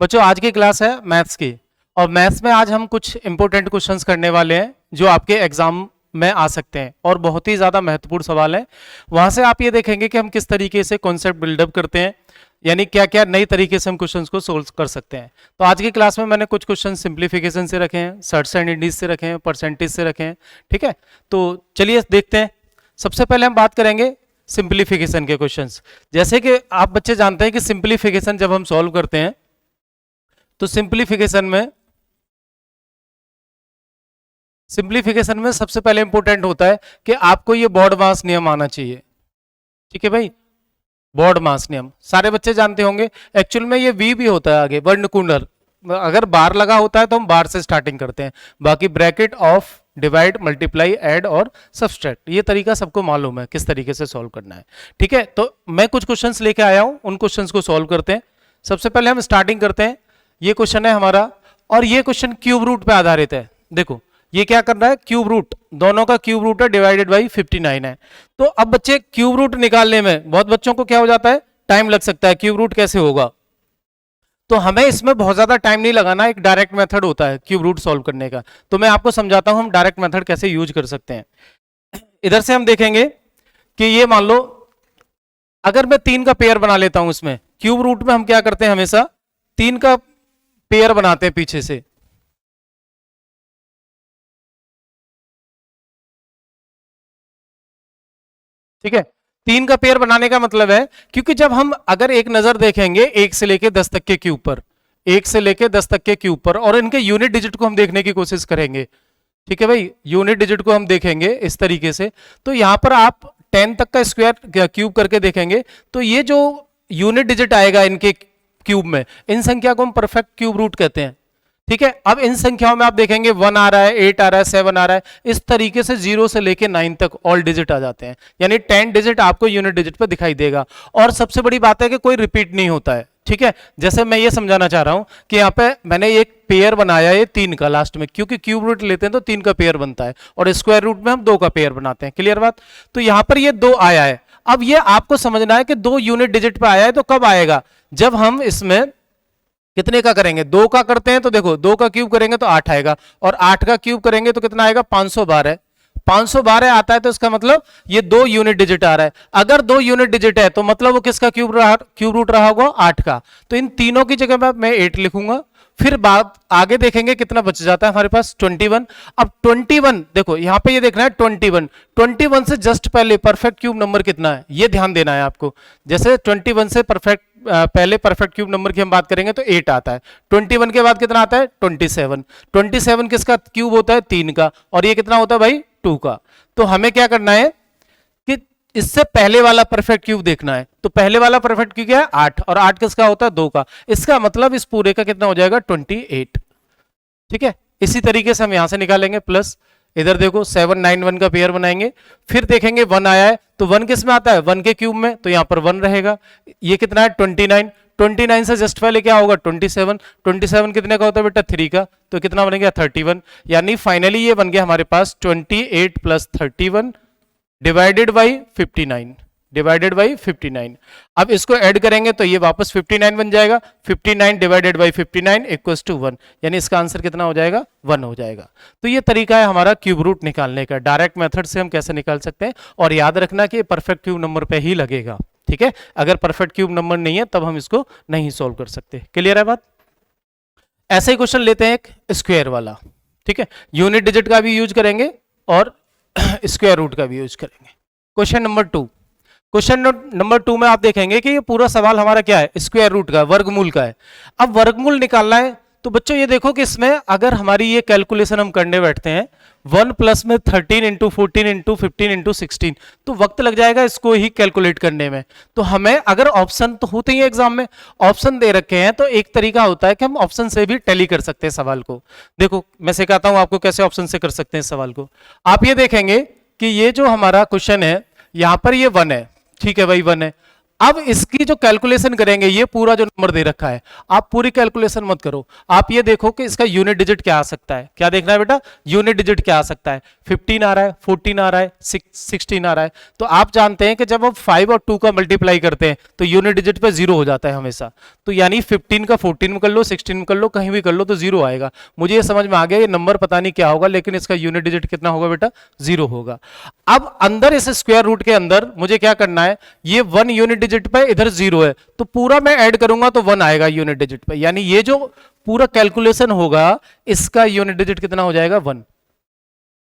बच्चों आज की क्लास है मैथ्स की, और मैथ्स में आज हम कुछ इंपॉर्टेंट क्वेश्चंस करने वाले हैं जो आपके एग्जाम में आ सकते हैं और बहुत ही ज़्यादा महत्वपूर्ण सवाल है। वहां से आप ये देखेंगे कि हम किस तरीके से कॉन्सेप्ट बिल्डअप करते हैं, यानी क्या क्या नई तरीके से हम क्वेश्चंस को सोल्व कर सकते हैं। तो आज की क्लास में मैंने कुछ क्वेश्चन सिंप्लीफिकेशन से रखे हैं, सर्ट्स एंड इंडीज से रखे हैं, परसेंटेज से रखे हैं। ठीक है, तो चलिए देखते हैं। सबसे पहले हम बात करेंगे सिंप्लीफिकेशन के क्वेश्चंस। जैसे कि आप बच्चे जानते हैं कि सिंप्लीफिकेशन जब हम सॉल्व करते हैं तो सिंप्लीफिकेशन में सबसे पहले इंपॉर्टेंट होता है कि आपको ये बॉड मास नियम आना चाहिए। ठीक है भाई, बॉड मास नियम सारे बच्चे जानते होंगे। एक्चुअल में ये वी भी होता है आगे, वर्णकुंडल। अगर बार लगा होता है तो हम बार से स्टार्टिंग करते हैं, बाकी bracket of, divide, multiply, add और सब्सट्रैक्ट, ये तरीका सबको मालूम है किस तरीके से सॉल्व करना है। ठीक है, तो मैं कुछ क्वेश्चंस लेके आया हूं, उन क्वेश्चंस को सॉल्व करते हैं। सबसे पहले हम स्टार्टिंग करते हैं। ये क्वेश्चन है हमारा, और ये क्वेश्चन क्यूब रूट पे आधारित है। देखो ये क्या कर रहा है, क्यूब रूट, दोनों का क्यूब रूट है, डिवाइडेड बाई 59 है। तो अब बच्चे क्यूब रूट निकालने में बहुत बच्चों को क्या हो जाता है, टाइम लग सकता है, क्यूब रूट कैसे होगा। तो हमें इसमें बहुत ज्यादा टाइम नहीं लगाना, एक डायरेक्ट मेथड होता है क्यूब रूट सॉल्व करने का। तो मैं आपको समझाता हूं हम डायरेक्ट मेथड कैसे यूज कर सकते हैं। इधर से हम देखेंगे कि ये मान लो अगर मैं 3 का पेयर बना लेता हूं, इसमें क्यूब रूट में हम क्या करते हैं, हमेशा 3 का पेयर बनाते हैं पीछे से। ठीक है, 3 का पेयर बनाने का मतलब है, क्योंकि जब हम अगर एक नजर देखेंगे 1 से लेके 10 तक के क्यूब पर, 1 से लेके 10 तक के क्यूब पर, और इनके यूनिट डिजिट को हम देखने की कोशिश करेंगे। ठीक है भाई, यूनिट डिजिट को हम देखेंगे इस तरीके से। तो यहां पर आप 10 तक का स्क्वायर क्यूब करके देखेंगे तो ये जो यूनिट डिजिट आएगा इनके क्यूब में, इन संख्या को हम परफेक्ट क्यूब रूट कहते हैं। ठीक है, अब इन संख्याओं में आप देखेंगे 1 आ रहा है, 8 आ रहा है, 7 आ रहा है, इस तरीके से 0 से लेके 9 तक ऑल डिजिट आ जाते हैं, यानी 10 डिजिट आपको यूनिट डिजिट पे दिखाई देगा। और सबसे बड़ी बात है कि कोई रिपीट नहीं होता है। ठीक है, जैसे मैं ये समझाना चाह रहा हूं कि यहाँ पे मैंने एक पेयर बनाया है 3 का लास्ट में, क्योंकि क्यूब रूट लेते हैं तो 3 का पेयर बनता है, और स्क्वायर रूट में हम 2 का पेयर बनाते हैं। क्लियर बात। तो यहां पर ये 2 आया है। अब ये आपको समझना है कि 2 यूनिट डिजिट पे आया है, तो कब आएगा, जब हम इसमें कितने का करेंगे, 2 का करते हैं तो देखो 2 का क्यूब करेंगे तो 8 आएगा, और 8 का क्यूब करेंगे तो कितना आएगा, 512। 512 आता है तो इसका मतलब ये 2 यूनिट डिजिट आ रहा है। अगर 2 यूनिट डिजिट है तो मतलब वो किसका क्यूब रूट रहा होगा, 8 का। तो इन तीनों की जगह मैं 8 लिखूंगा। फिर बात आगे देखेंगे कितना बच जाता है हमारे पास, 21। अब 21 देखो यहां पे ये देखना है 21 से जस्ट पहले परफेक्ट क्यूब नंबर कितना है, ये ध्यान देना है आपको। जैसे 21 से परफेक्ट पहले परफेक्ट क्यूब नंबर की हम बात करेंगे तो 8 आता है। 21 के बाद कितना आता है, 27। 27 किसका क्यूब होता है, 3 का, और ये कितना होता है भाई, 2 का। तो हमें क्या करना है कि इससे पहले वाला परफेक्ट क्यूब देखना है। तो पहले वाला परफेक्ट क्यूब क्या है, 8, और 8 किसका होता है, 2 का। इसका मतलब इस पूरे का कितना हो जाएगा, 28। ठीक है, इसी तरीके से हम यहां से निकालेंगे प्लस, इधर देखो 7 9 1 का पेयर बनाएंगे। फिर देखेंगे 1 आया है तो 1 किस में आता है, 1 के क्यूब में, तो यहां पर 1 रहेगा। ये कितना है, 29। 29 से जस्ट पहले क्या होगा, 27। 27 कितने का होता है बेटा, 3 का, तो कितना बन गया, 31। यानी फाइनली ये बन गया हमारे पास 28 plus 31 divided by 59, divided by 59। अब इसको ऐड करेंगे तो ये वापस 59 बन जाएगा। 59 डिवाइडेड बाई 59 इक्वल्स टू 1, यानी इसका आंसर कितना हो जाएगा, 1 हो जाएगा। तो ये तरीका है हमारा क्यूब रूट निकालने का। डायरेक्ट मेथड से हम कैसे निकाल सकते हैं, और याद रखना कि परफेक्ट क्यूब नंबर पे ही लगेगा। ठीक है, अगर परफेक्ट क्यूब नंबर नहीं है तब हम इसको नहीं सोल्व कर सकते। क्लियर है बात। ऐसे ही क्वेश्चन लेते हैं एक स्क्वायर वाला। ठीक है, यूनिट डिजिट का भी यूज करेंगे और स्क्वायर रूट का भी यूज करेंगे। Question number 2। क्वेश्चन नंबर 2 में आप देखेंगे कि ये पूरा सवाल हमारा क्या है, स्क्वायर रूट का, वर्गमूल का है। अब वर्गमूल निकालना है तो बच्चों ये देखो कि इसमें अगर हमारी ये कैलकुलेशन हम करने बैठते हैं 1 प्लस में 13 इंटू 14 इंटू 15 इंटू 16, तो वक्त लग जाएगा इसको ही कैलकुलेट करने में। तो हमें अगर ऑप्शन तो होते ही एग्जाम में ऑप्शन दे रखे हैं, तो एक तरीका होता है कि हम ऑप्शन से भी टैली कर सकते हैं सवाल को। देखो मैं सिखाता हूं आपको कैसे ऑप्शन से कर सकते हैं सवाल को। आप ये देखेंगे कि ये जो हमारा क्वेश्चन है, यहां पर ये 1 है। ठीक है भाई, 1 है। अब इसकी जो कैलकुलेशन करेंगे, ये पूरा जो नंबर दे रखा है, आप पूरी कैलकुलेशन मत करो, आप ये देखो कि इसका यूनिट डिजिट क्या आ सकता है। क्या देखना है बेटा? यूनिट डिजिट क्या आ सकता है। 15 आ रहा है, 14 आ रहा है, 16 आ रहा है। तो आप जानते हैं कि जब हम 5 और 2 का मल्टीप्लाई करते हैं तो यूनिट डिजिट पे 0 हो जाता है हमेशा। तो यानी 15 का 14 में कर लो, 16 में कर लो, कहीं भी कर लो तो 0 आएगा। मुझे ये समझ में आ गया, ये नंबर पता नहीं क्या होगा, लेकिन इसका यूनिट डिजिट कितना होगा बेटा? 0 होगा। अब अंदर इस स्क्वायर रूट के अंदर मुझे क्या करना है, ये 1 यूनिट डिजिट पे, इधर 0 है, तो पूरा मैं ऐड करूंगा तो 1 आएगा यूनिट डिजिट पे। यानी ये जो पूरा कैलकुलेशन होगा, इसका यूनिट डिजिट कितना हो जाएगा? 1।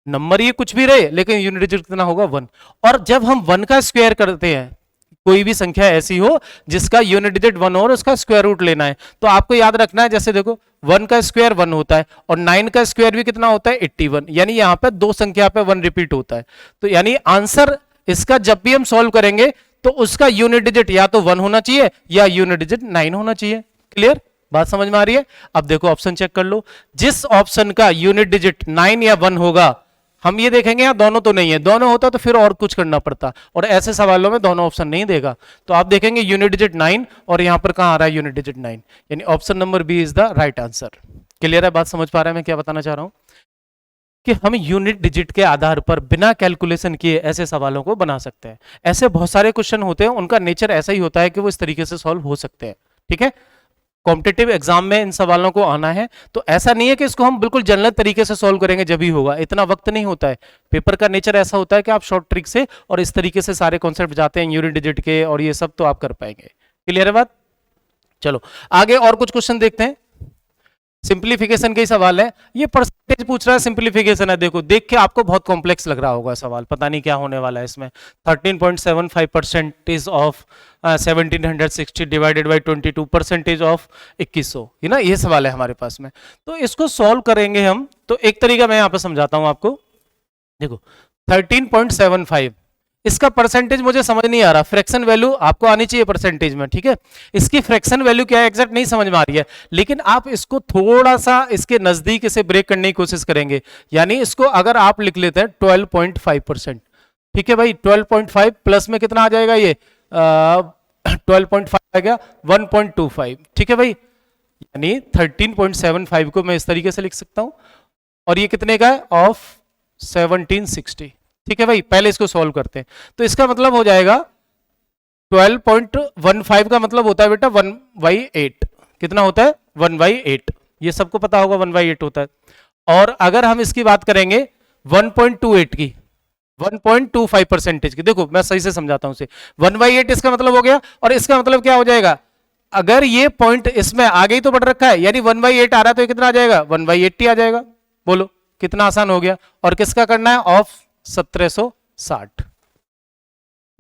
नंबर ये कुछ भी रहे, लेकिन यूनिट डिजिट कितना होगा? 1। और जब हम 1 का स्क्वायर करते हैं, कोई भी संख्या ऐसी हो जिसका यूनिट डिजिट 1 हो और उसका स्क्वायर रूट लेना है, तो आपको याद रखना है, जैसे देखो 1 का स्क्वायर 1 होता है और 9 का स्क्वायर भी कितना होता है? 81। यानी यहां पे दो संख्या पे 1 रिपीट होता है। तो यानी आंसर इसका जब भी हम सॉल्व करेंगे तो उसका यूनिट डिजिट या तो 1 होना चाहिए या यूनिट डिजिट 9 होना चाहिए। क्लियर? बात समझ में आ रही है? अब देखो ऑप्शन चेक कर लो, जिस ऑप्शन का यूनिट डिजिट 9 या 1 होगा, हम ये देखेंगे यहाँ दोनों तो नहीं है, दोनों होता तो फिर और कुछ करना पड़ता, और ऐसे सवालों में दोनों ऑप्शन नहीं देगा। तो आप देखेंगे यूनिट डिजिट 9 और यहां पर कहां आ रहा है? यूनिट डिजिट 9, यानी option number B is the right answer. Clear है? बात समझ पा रहे हैं मैं क्या बताना चाह रहा हूं? कि हम यूनिट डिजिट के आधार पर बिना कैलकुलेशन किए ऐसे सवालों को बना सकते हैं। ऐसे बहुत सारे क्वेश्चन होते हैं, उनका नेचर ऐसा ही होता है कि वो इस तरीके से सॉल्व हो सकते हैं। ठीक है? कॉम्पिटिटिव एग्जाम में इन सवालों को आना है, तो ऐसा नहीं है कि इसको हम बिल्कुल जनरल तरीके से सॉल्व करेंगे जब ही होगा, इतना वक्त नहीं होता है। पेपर का नेचर ऐसा होता है कि आप शॉर्ट ट्रिक से और इस तरीके से सारे कॉन्सेप्ट जाते हैं यूनिट डिजिट के और ये सब, तो आप कर पाएंगे। क्लियर है बात? चलो आगे और कुछ क्वेश्चन देखते हैं। सिंप्लीफिकेशन के ही सवाल है, ये परसेंटेज पूछ रहा है, सिंप्लीफिकेशन है। देखो देख के आपको बहुत कॉम्प्लेक्स लग रहा होगा सवाल, पता नहीं क्या होने वाला है इसमें। 13.75% ऑफ 1760 डिवाइडेड बाई 22% ऑफ 2100, है ना, ये सवाल है हमारे पास में। तो इसको सॉल्व करेंगे हम, तो एक तरीका मैं यहाँ पे समझाता हूँ आपको। देखो 13.75, इसका परसेंटेज मुझे समझ नहीं आ रहा, फ्रैक्शन वैल्यू आपको आनी चाहिए परसेंटेज में। ठीक है? इसकी फ्रैक्शन वैल्यू क्या है एग्जैक्ट नहीं समझ में आ रही है, लेकिन आप इसको थोड़ा सा इसके नजदीक इसे ब्रेक करने की कोशिश करेंगे। यानी इसको अगर आप लिख लेते हैं 12.5%, ठीक है भाई, 12.5 प्लस में कितना आ जाएगा? ये 12.5 आ गया 1.25। ठीक है भाई, यानी 13.75 को मैं इस तरीके से लिख सकता हूं, और ये कितने का है? ऑफ 1760। ठीक है भाई, पहले इसको सॉल्व करते हैं। तो इसका मतलब हो जाएगा 12.15 का मतलब होता है बेटा 1/8। कितना होता है? 1/8। ये सबको पता होगा 1/8 होता है। और अगर हम इसकी बात करेंगे 1.28 की, 1.25% की, देखो मैं सही से समझाता हूं इसे। 1/8 इसका मतलब हो गया, और इसका मतलब क्या हो जाएगा? अगर ये पॉइंट इसमें आगे ही तो बढ़ रखा है, यानी 1/8 आ रहा है, तो ये कितना आ जाएगा? 1/80 आ जाएगा। बोलो कितना आसान हो गया। और किसका करना है? ऑफ 1760।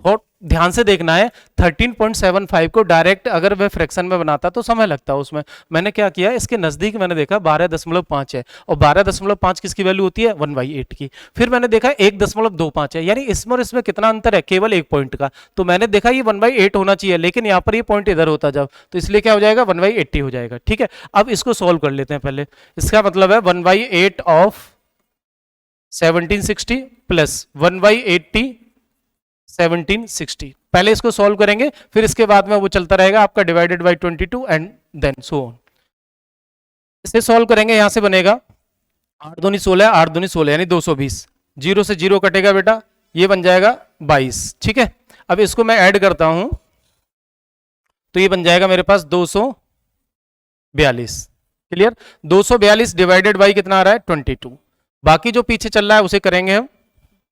और ध्यान से देखना है, 13.75 को डायरेक्ट अगर मैं फ्रैक्शन में बनाता तो समय लगता है उसमें। मैंने क्या किया, इसके नजदीक मैंने देखा 12.5 है, और 12.5 किसकी वैल्यू होती है? 1/8 की। फिर मैंने देखा 1.25 है, यानी इसमें और इसमें कितना अंतर है? केवल 1 पॉइंट का। तो मैंने देखा ये 1/8 होना चाहिए, लेकिन यहाँ पर ये पॉइंट इधर होता जब, तो इसलिए क्या हो जाएगा? 1/80 हो जाएगा। ठीक है, अब इसको सोल्व कर लेते हैं पहले। इसका मतलब है 1/8 ऑफ 1760 प्लस 1/80 1760। पहले इसको सॉल्व करेंगे, फिर इसके बाद में वो चलता रहेगा आपका divided by 22 and then so on. इसे सॉल्व करेंगे, यहां से बनेगा 8 दूनी 16, 8 दूनी 16 यानी 220। 0 से 0 कटेगा बेटा, ये बन जाएगा 22। ठीक है, अब इसको मैं ऐड करता हूं, तो ये बन जाएगा मेरे पास 242। क्लियर? 242 डिवाइडेड बाई कितना आ रहा है? 22। बाकी जो पीछे चल रहा है उसे करेंगे हम।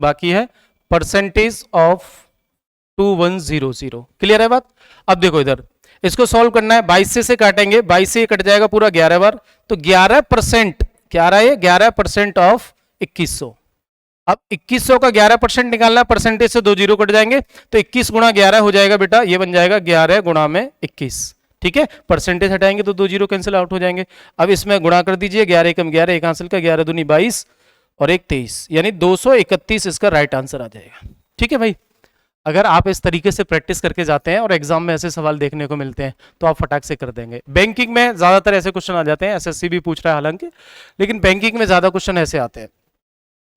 बाकी है परसेंटेज ऑफ 2100। क्लियर है बात? अब देखो इधर इसको सॉल्व करना है, 22 से काटेंगे, 22 से कट जाएगा पूरा 11 बार, तो 11%, क्या रहा है? 11% ऑफ 2100। अब 2100 का 11% निकालना है, परसेंटेज से 2 जीरो कट जाएंगे, तो 21 गुणा 11 हो जाएगा बेटा, ये बन जाएगा 11 गुणा में 21। ठीक है, परसेंटेज हटाएंगे तो 2 जीरो कैंसिल आउट हो जाएंगे। अब इसमें गुणा कर दीजिए, 11 एकम 11, एक हासिल का 11 दूनी 22 और 1 23, यानी 231 इसका राइट आंसर आ जाएगा। ठीक है भाई, अगर आप इस तरीके से प्रैक्टिस करके जाते हैं और एग्जाम में ऐसे सवाल देखने को मिलते हैं तो आप फटाक से कर देंगे। बैंकिंग में ज्यादातर ऐसे क्वेश्चन आ जाते हैं, एसएससी भी पूछ रहा है हालांकि, लेकिन बैंकिंग में ज्यादा क्वेश्चन ऐसे आते हैं।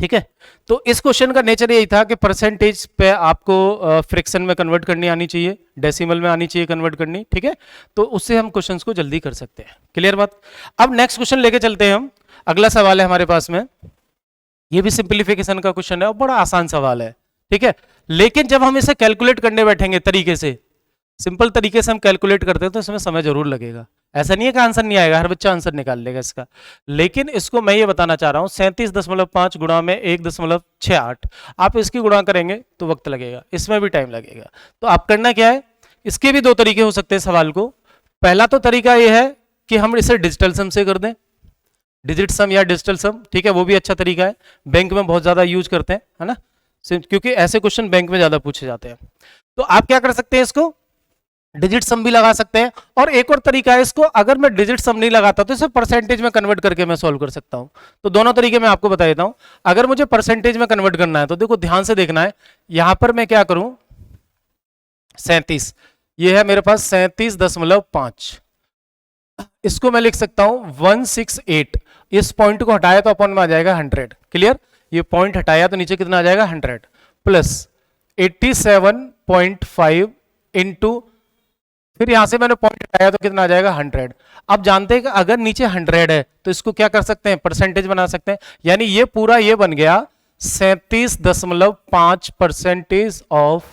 ठीक है। तो इस क्वेश्चन का नेचर यही था कि परसेंटेज पे आपको फ्रैक्शन में कन्वर्ट करनी आनी चाहिए, डेसिमल में आनी चाहिए कन्वर्ट करनी, ठीक है। तो उससे हम क्वेश्चंस को जल्दी कर सकते हैं। क्लियर बात। अब नेक्स्ट क्वेश्चन लेके चलते हैं हम। अगला सवाल है हमारे पास में, ये भी सिंप्लीफिकेशन का क्वेश्चन है और बड़ा आसान सवाल है, ठीक है। लेकिन जब हम इसे कैलकुलेट करने बैठेंगे तरीके से, सिंपल तरीके से हम कैलकुलेट करते हैं तो इसमें समय जरूर लगेगा। ऐसा नहीं है कि आंसर नहीं आएगा, हर बच्चा आंसर निकाल लेगा इसका। लेकिन इसको मैं ये बताना चाह रहा हूं 37.5 गुणा में 1.68, आप इसकी गुणा करेंगे तो वक्त लगेगा, इसमें भी टाइम लगेगा। तो आप करना क्या है, इसके भी दो तरीके हो सकते हैं सवाल को। पहला तो तरीका यह है कि हम इसे डिजिटल सम से कर दें, डिजिट सम या डिजिटल सम, ठीक है, वो भी अच्छा तरीका है, बैंक में बहुत ज्यादा यूज करते हैं, है ना, क्योंकि ऐसे क्वेश्चन बैंक में ज्यादा पूछे जाते हैं। तो आप क्या कर सकते हैं, इसको डिजिट सम भी लगा सकते हैं। और एक और तरीका है, इसको अगर मैं डिजिट सम नहीं लगाता तो इसे परसेंटेज में कन्वर्ट करके मैं सॉल्व कर सकता हूं। तो दोनों तरीके मैं आपको बता देता हूं। अगर मुझे परसेंटेज में कन्वर्ट करना है तो देखो ध्यान से देखना है, यहां पर मैं क्या करूं, 37, ये है मेरे पास 37.5, इसको मैं लिख सकता हूं 168। इस पॉइंट को हटाया तो अपन में आ जाएगा 100। क्लियर, ये पॉइंट हटाया तो नीचे कितना आ जाएगा 100 प्लस 87.5 इंटू, फिर यहां से मैंने पॉइंट हटाया तो कितना आ जाएगा 100। अब जानते हैं कि अगर नीचे 100 है तो इसको क्या कर सकते हैं, परसेंटेज बना सकते हैं। यानी ये पूरा ये बन गया 37.5 परसेंटेज ऑफ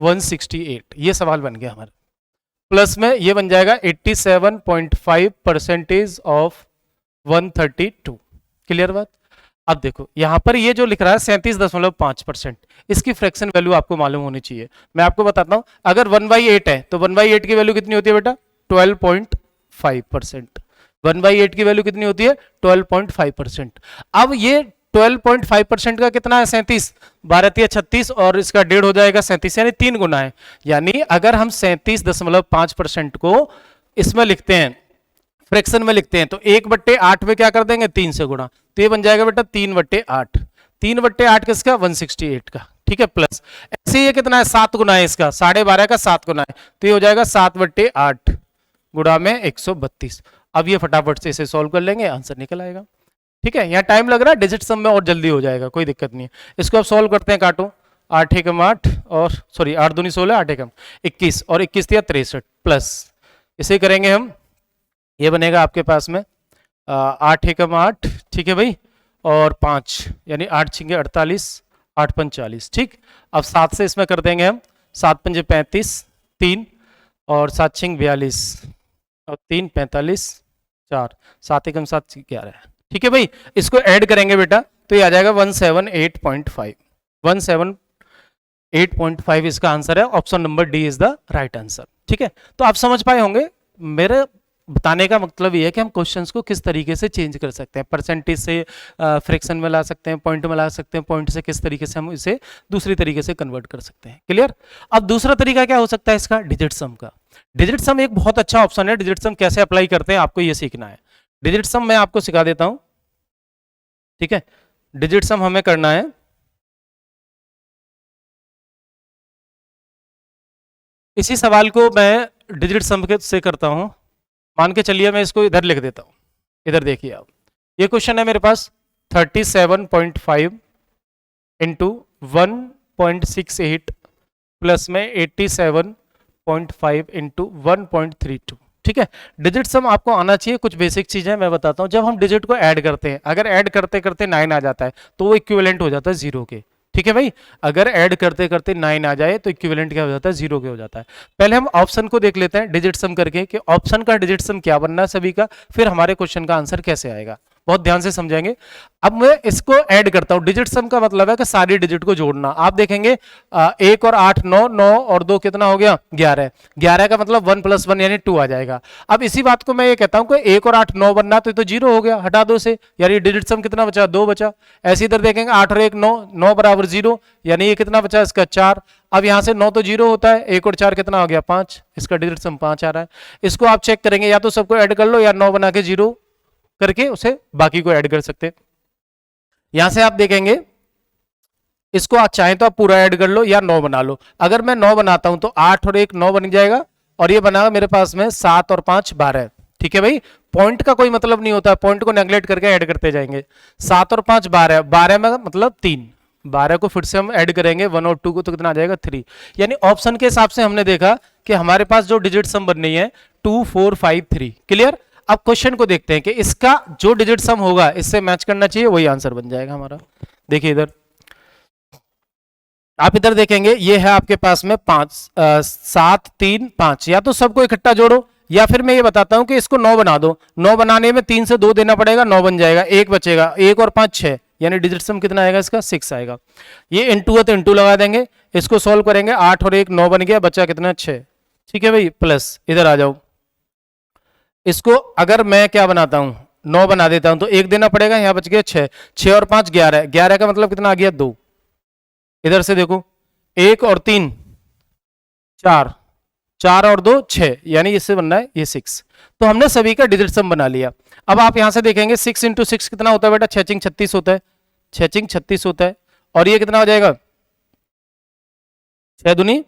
168, ये सवाल बन गया हमारा। प्लस में ये बन जाएगा 87.5 परसेंटेज ऑफ 132। क्लियर बात। अब देखो यहां पर ये जो लिख रहा है 37.5%, इसकी फ्रैक्शन वैल्यू आपको मालूम होनी चाहिए। मैं आपको बताता हूं, अगर 1/8 है तो 1/8 की वैल्यू कितनी होती है बेटा, 12.5%। 1/8 की वैल्यू कितनी होती है, 12.5%। अब ये 12.5% का कितना है, 37, 12 36 और इसका 1.5 हो जाएगा 37, यानी 3 गुना है। यानी अगर हम 37.5% को इसमें लिखते हैं, फ्रैक्शन में लिखते हैं, तो 1/8 में क्या कर देंगे, 3 से गुणा, तो ये बन जाएगा बेटा 3/8। 3/8 किसका, 168 का, ठीक है। प्लस ऐसे ये कितना है, 7 गुना है इसका, 12.5 का 7 गुना है, तो ये हो जाएगा 7/8 गुणा में 132। अब ये फटाफट से इसे सॉल्व कर लेंगे, आंसर निकल आएगा। ठीक है, यहाँ टाइम लग रहा है, डिजिट सम में और जल्दी हो जाएगा, कोई दिक्कत नहीं है। इसको अब सॉल्व करते हैं, काटो, 8 एकम 8 और सॉरी 8 दूनी 16, 8 एकम 21 और 21 दिया 63 प्लस, इसे करेंगे हम, ये बनेगा आपके पास में 8 एकम 8, ठीक है भाई, और 5 यानी 8 छिंगे 48, 8 पंच 40, ठीक। अब 7 से इसमें कर देंगे हम, 7 पंजे 35, 3 और 7 छिंग 42 और 3 45 4, 7 एकम 7 11, ठीक है भाई। इसको ऐड करेंगे बेटा तो ये आ जाएगा 178.5, 178.5 इसका आंसर है। Option number D is the right answer. ठीक है, तो आप समझ पाए होंगे, मेरे बताने का मतलब ये है कि हम क्वेश्चंस को किस तरीके से चेंज कर सकते हैं, परसेंटेज से फ्रैक्शन में ला सकते हैं, पॉइंट में ला सकते हैं, पॉइंट से किस तरीके से हम इसे दूसरी तरीके से कन्वर्ट कर सकते हैं। क्लियर। अब दूसरा तरीका क्या हो सकता है इसका, डिजिट सम का। डिजिट सम एक बहुत अच्छा ऑप्शन है। डिजिट सम कैसे अप्लाई करते हैं आपको ये सीखना है। डिजिट सम मैं आपको सिखा देता हूं, ठीक है। डिजिट सम हमें करना है, इसी सवाल को मैं डिजिट सम से करता हूं। मान के चलिए मैं इसको इधर लिख देता हूं, इधर देखिए आप, ये क्वेश्चन है मेरे पास 37.5 इंटू 1.68 प्लस में 87.5 इंटू 1.32। ठीक है, डिजिट सम आपको आना चाहिए। कुछ बेसिक चीजें मैं बताता हूं। जब हम डिजिट को ऐड करते हैं, अगर ऐड करते करते 9 आ जाता है तो वो इक्विवेलेंट हो जाता है 0 के। ठीक है भाई, अगर ऐड करते करते 9 आ जाए तो इक्विवेलेंट क्या हो जाता है, 0 के हो जाता है। पहले हम ऑप्शन को देख लेते हैं डिजिट सम करके कि ऑप्शन का डिजिट सम क्या बनना है सभी का, फिर हमारे क्वेश्चन का आंसर कैसे आएगा, बहुत ध्यान से समझेंगे। अब मैं इसको ऐड करता हूं। डिजिट सम का मतलब है कि सारी डिजिट को जोड़ना। आप देखेंगे 1 और 8 9, 9 और 2 कितना हो गया 11, 11 का मतलब 1 + 1 यानी 2 आ जाएगा। अब इसी बात को मैं ये कहता हूं कि 1 और 8 9 बनना तो 0 हो गया, हटा दो से, यानी डिजिट सम कितना बचा, 2 बचा। ऐसे इधर देखेंगे 8 और 1 9, 9 बराबर 0, यानी ये कितना बचा इसका 4। अब यहां से 9 तो 0 होता है, 1 और 4 कितना हो गया 5, इसका डिजिट सम 5 आ रहा है। इसको आप चेक करेंगे, या तो सबको ऐड कर लो या 9 बना के 0 करके उसे बाकी को ऐड कर सकते हैं। यहां से आप देखेंगे इसको आप चाहें तो आप पूरा ऐड कर लो या 9 बना लो। अगर मैं 9 बनाता हूं तो 8 और 1 9 बन जाएगा और ये बना मेरे पास में 7 और 5 12, ठीक है भाई, पॉइंट का कोई मतलब नहीं होता, पॉइंट को नेग्लेक्ट करके ऐड करते जाएंगे। 7 और 5 12, 12 में मतलब 3, 12 को फिर से हम ऐड करेंगे 1 और 2 को, तो कितना आ जाएगा 3। यानी ऑप्शन के हिसाब से हमने देखा कि हमारे पास जो डिजिट सम बननी है 2 4 5 3। क्लियर। अब क्वेश्चन को देखते हैं कि इसका जो डिजिट सम होगा इससे मैच करना चाहिए, वही आंसर बन जाएगा हमारा। देखिए इधर आप इधर देखेंगे, ये है आपके पास में 5 7 3 5, या तो सबको इकट्ठा जोड़ो या फिर मैं ये बताता हूं कि इसको 9 बना दो। 9 बनाने में 3 से 2 देना पड़ेगा, 9 बन जाएगा, 1 बचेगा, 1 और 5 6, यानी डिजिट सम कितना आएगा इसका 6 आएगा। ये इंटू है तो इंटू लगा देंगे, इसको सॉल्व करेंगे, 8 और 1 9 बन गया, बचा कितना 6। ठीक है भाई, प्लस इधर आ जाओ, इसको अगर मैं क्या बनाता हूं 9 बना देता हूं तो 1 देना पड़ेगा, यहां बच गया 6, 6 और 5 11, 11 का मतलब कितना आ गया 2। इधर से देखो 1 और 3 4, 4 और 2 6, यानी इससे बनना है ये 6। तो हमने सभी का डिजिट सम बना लिया। अब आप यहां से देखेंगे 6 इंटू 6 कितना होता है बेटा, 6 चिंग 36 होता है, 6 चिंग 36 होता है, और ये कितना हो जाएगा 6 दूनी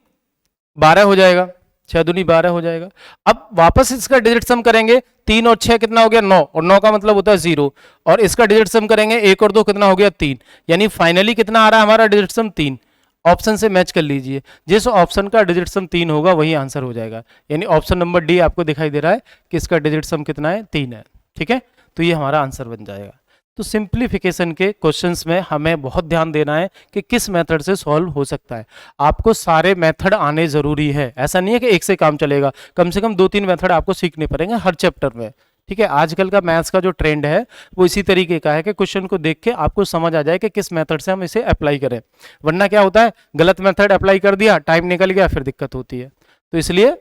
12 हो जाएगा, 6 दूनी 12 हो जाएगा। अब वापस इसका डिजिट सम करेंगे, 3 और 6 कितना हो गया 9, और 9 का मतलब होता है 0, और इसका डिजिट सम करेंगे 1 और 2 कितना हो गया 3, यानी फाइनली कितना आ रहा है हमारा डिजिट सम 3। ऑप्शन से मैच कर लीजिए, जिस ऑप्शन का डिजिट सम 3 होगा वही आंसर हो जाएगा, यानी ऑप्शन नंबर डी आपको दिखाई दे रहा है कि इसका डिजिट सम कितना है 3 है। ठीक है, तो ये हमारा आंसर बन जाएगा। तो सिंप्लीफिकेशन के क्वेश्चंस में हमें बहुत ध्यान देना है कि किस मेथड से सॉल्व हो सकता है। आपको सारे मेथड आने जरूरी है, ऐसा नहीं है कि एक से काम चलेगा, कम से कम 2-3 मेथड आपको सीखने पड़ेंगे हर चैप्टर में। ठीक है, आजकल का मैथ्स का जो ट्रेंड है वो इसी तरीके का है कि क्वेश्चन को देख के आपको समझ आ जाए कि किस मेथड से हम इसे अप्लाई करें, वरना क्या होता है गलत मेथड अप्लाई कर दिया, टाइम निकल गया, फिर दिक्कत होती है। तो इसलिए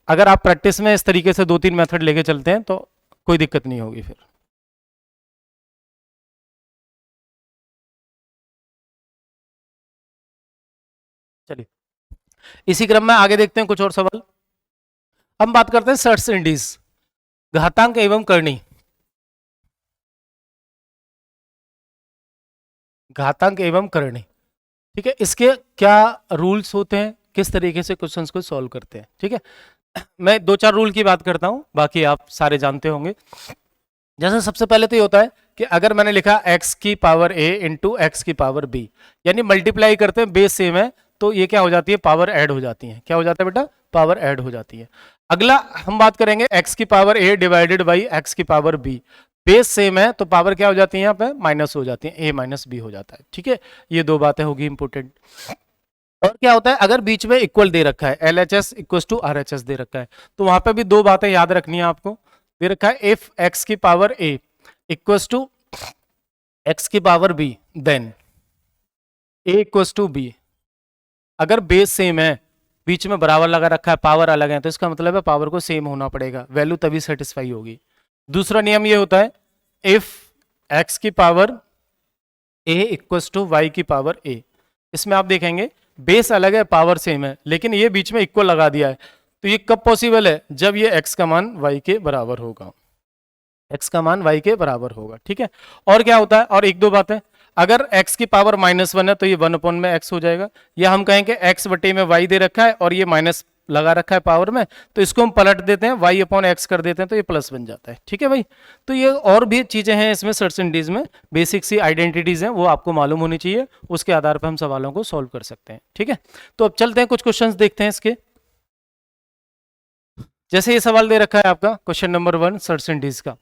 अगर आप प्रैक्टिस में इस तरीके से 2-3 मेथड लेके चलते हैं तो कोई दिक्कत नहीं होगी फिर। चलिए इसी क्रम में आगे देखते हैं कुछ और सवाल। हम बात करते हैं सर्च इंडीज, घातांक एवं करनी। घातांक एवं करनी, ठीक है, इसके क्या रूल्स होते हैं, किस तरीके से क्वेश्चंस को सॉल्व करते हैं। ठीक है, मैं 2-4 रूल की बात करता हूं, बाकी आप सारे जानते होंगे। जैसे सबसे पहले तो ये होता है कि अगर मैंने लिखा x की पावर a इंटू एक्स की पावर b, यानी मल्टीप्लाई करते हैं, बेस सेम है, तो ये क्या हो जाती है पावर ऐड हो जाती है। क्या हो जाता है बेटा, पावर ऐड हो जाती है। अगला हम बात करेंगे x की power a divided by x की पावर b, बेस सेम है तो पावर क्या हो जाती है यहाँ पे माइनस हो जाती है, a माइनस बी हो जाता है। ठीक है, ये 2 बातें होगी इंपोर्टेंट। और क्या होता है अगर बीच में इक्वल दे रखा है, LHS इक्वल टू RHS दे रखा है, तो वहां पे भी 2 बातें याद रखनी है आपको। दे रखा है इफ x की power a equal to x की power b, then a equal to b। अगर बेस सेम है, बीच में बराबर लगा रखा है, पावर अलग है, तो इसका मतलब है पावर को सेम होना पड़ेगा, वैल्यू तभी सेटिस्फाई होगी। दूसरा नियम ये होता है इफ x की power a equal to Y की पावर a। इसमें आप देखेंगे बेस अलग है, पावर सेम है, लेकिन ये बीच में इक्वल लगा दिया है, तो ये कब पॉसिबल है, जब ये x का मान y के बराबर होगा, x का मान y के बराबर होगा। ठीक है, और क्या होता है, और 1-2 बातें, अगर x की पावर -1 है तो ये 1 में x हो जाएगा, या हम कहेंगे x बटे में y दे रखा है और ये माइनस लगा रखा है पावर में, तो इसको हम पलट देते हैं, y अपॉन एक्स कर देते हैं, तो ये प्लस बन जाता है। ठीक है भाई, तो ये और भी चीजें हैं इसमें सर्टेनिटीज में, बेसिक सी आइडेंटिटीज हैं, वो आपको मालूम होनी चाहिए, उसके आधार पर हम सवालों को सॉल्व कर सकते हैं। ठीक है, तो अब चलते हैं कुछ क्वेश्चंस देखते हैं इसके। जैसे ये सवाल दे रखा है आपका क्वेश्चन नंबर 1 सर्टेनिटीज का,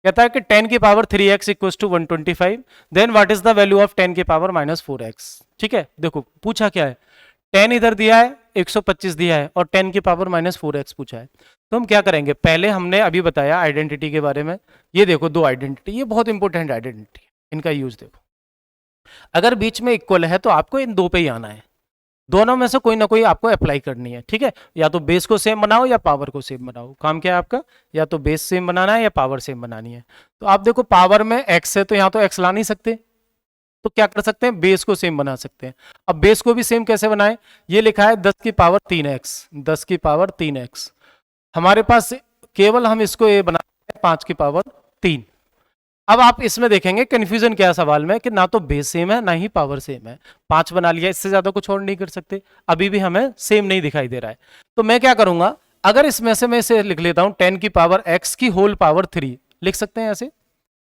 कहता है कि 10 की power 3x equal to 125, then what is the value of 10 की पावर -4x। ठीक है, देखो पूछा क्या है, 10 इधर दिया है, 125 दिया है, और 10 की पावर -4x पूछा है। तो हम क्या करेंगे, पहले हमने अभी बताया आइडेंटिटी के बारे में, ये देखो 2 आइडेंटिटी, ये बहुत इंपॉर्टेंट आइडेंटिटी, इनका यूज देखो। अगर बीच में इक्वल है तो आपको इन 2 पे ही आना है, दोनों में से कोई ना कोई आपको अप्लाई करनी है। ठीक है, या तो बेस को सेम बनाओ या पावर को सेम बनाओ, काम क्या है आपका, या तो बेस सेम बनाना है या पावर सेम बनानी है। तो आप देखो पावर में x है तो यहाँ तो x ला नहीं सकते, तो क्या कर सकते हैं, बेस को सेम बना सकते हैं। अब बेस को भी सेम कैसे बनाएं, ये लिखा है 10 की पावर 3x, 10 की पावर 3x, हमारे पास केवल हम इसको ये बनाते हैं 5 की पावर 3। अब आप इसमें देखेंगे कंफ्यूजन क्या है सवाल में कि ना तो बेस सेम है ना ही पावर सेम है, 5 बना लिया, इससे ज्यादा कुछ और नहीं कर सकते, अभी भी हमें सेम नहीं दिखाई दे रहा है। तो मैं क्या करूंगा, अगर इसमें से मैं इसे लिख लेता हूं 10 की पावर x की होल पावर 3, लिख सकते हैं ऐसे,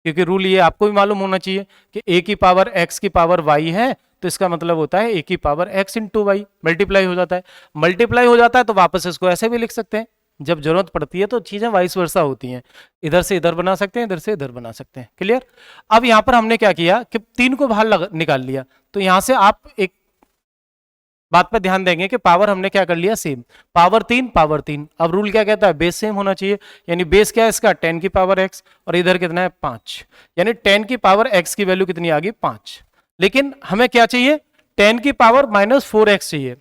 क्योंकि रूल ये आपको भी मालूम होना चाहिए कि a की पावर x की पावर y है, तो इसका मतलब होता है a की power x into Y, multiply हो जाता है। मल्टीप्लाई हो जाता है तो वापस इसको ऐसे भी लिख सकते हैं, जब जरूरत पड़ती है तो चीजें वाइस वर्सा होती हैं, इधर से इधर बना सकते हैं, इधर से इधर बना सकते हैं। क्लियर? अब यहां पर हमने क्या किया कि 3 को बाहर निकाल लिया, तो यहां से आप एक बात पर ध्यान देंगे कि पावर हमने क्या कर लिया, सेम, पावर 3 पावर 3। अब रूल क्या कहता है, बेस सेम होना चाहिए, यानी बेस क्या है इसका 10 की पावर x, और इधर कितना है 5, यानी 10 की पावर x की वैल्यू कितनी आ गई 5। लेकिन हमें क्या चाहिए, 10 की पावर -4x चाहिए।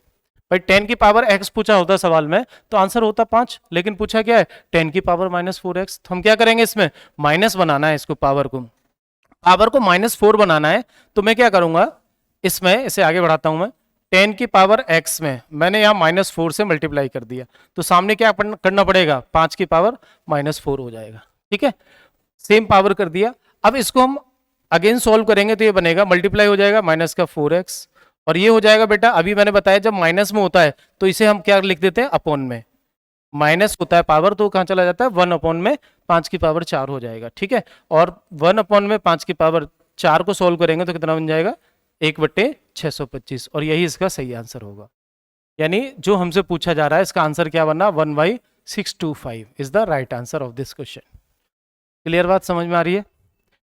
भाई 10 की पावर x पूछा होता सवाल में तो आंसर होता 5, लेकिन पूछा क्या है 10 की पावर -4x। तो हम क्या करेंगे, इसमें माइनस बनाना है, इसको पावर को -4 बनाना है। तो मैं क्या करूंगा, इसमें इसे आगे बढ़ाता हूं मैं, 10 की पावर x में मैंने यहाँ -4 से मल्टीप्लाई कर दिया, तो सामने क्या करना पड़ेगा, 5 की पावर -4 हो जाएगा। ठीक है, सेम पावर कर दिया। अब इसको हम अगेन सॉल्व करेंगे तो ये बनेगा, मल्टीप्लाई हो जाएगा माइनस का 4x, और ये हो जाएगा बेटा, अभी मैंने बताया जब माइनस में होता है तो इसे हम क्या लिख देते हैं, अपॉन में। माइनस होता है पावर तो कहाँ चला जाता है, 1 अपॉन में 5 की पावर 4 हो जाएगा। ठीक है, और 1 अपॉन में 5 की पावर 4 को सॉल्व करेंगे तो कितना बन जाएगा, 1/625, और यही इसका सही आंसर होगा। यानी जो हमसे पूछा जा रहा है इसका आंसर क्या बनना, 1/625 is the right answer of this question. Clear बात समझ में आ रही है?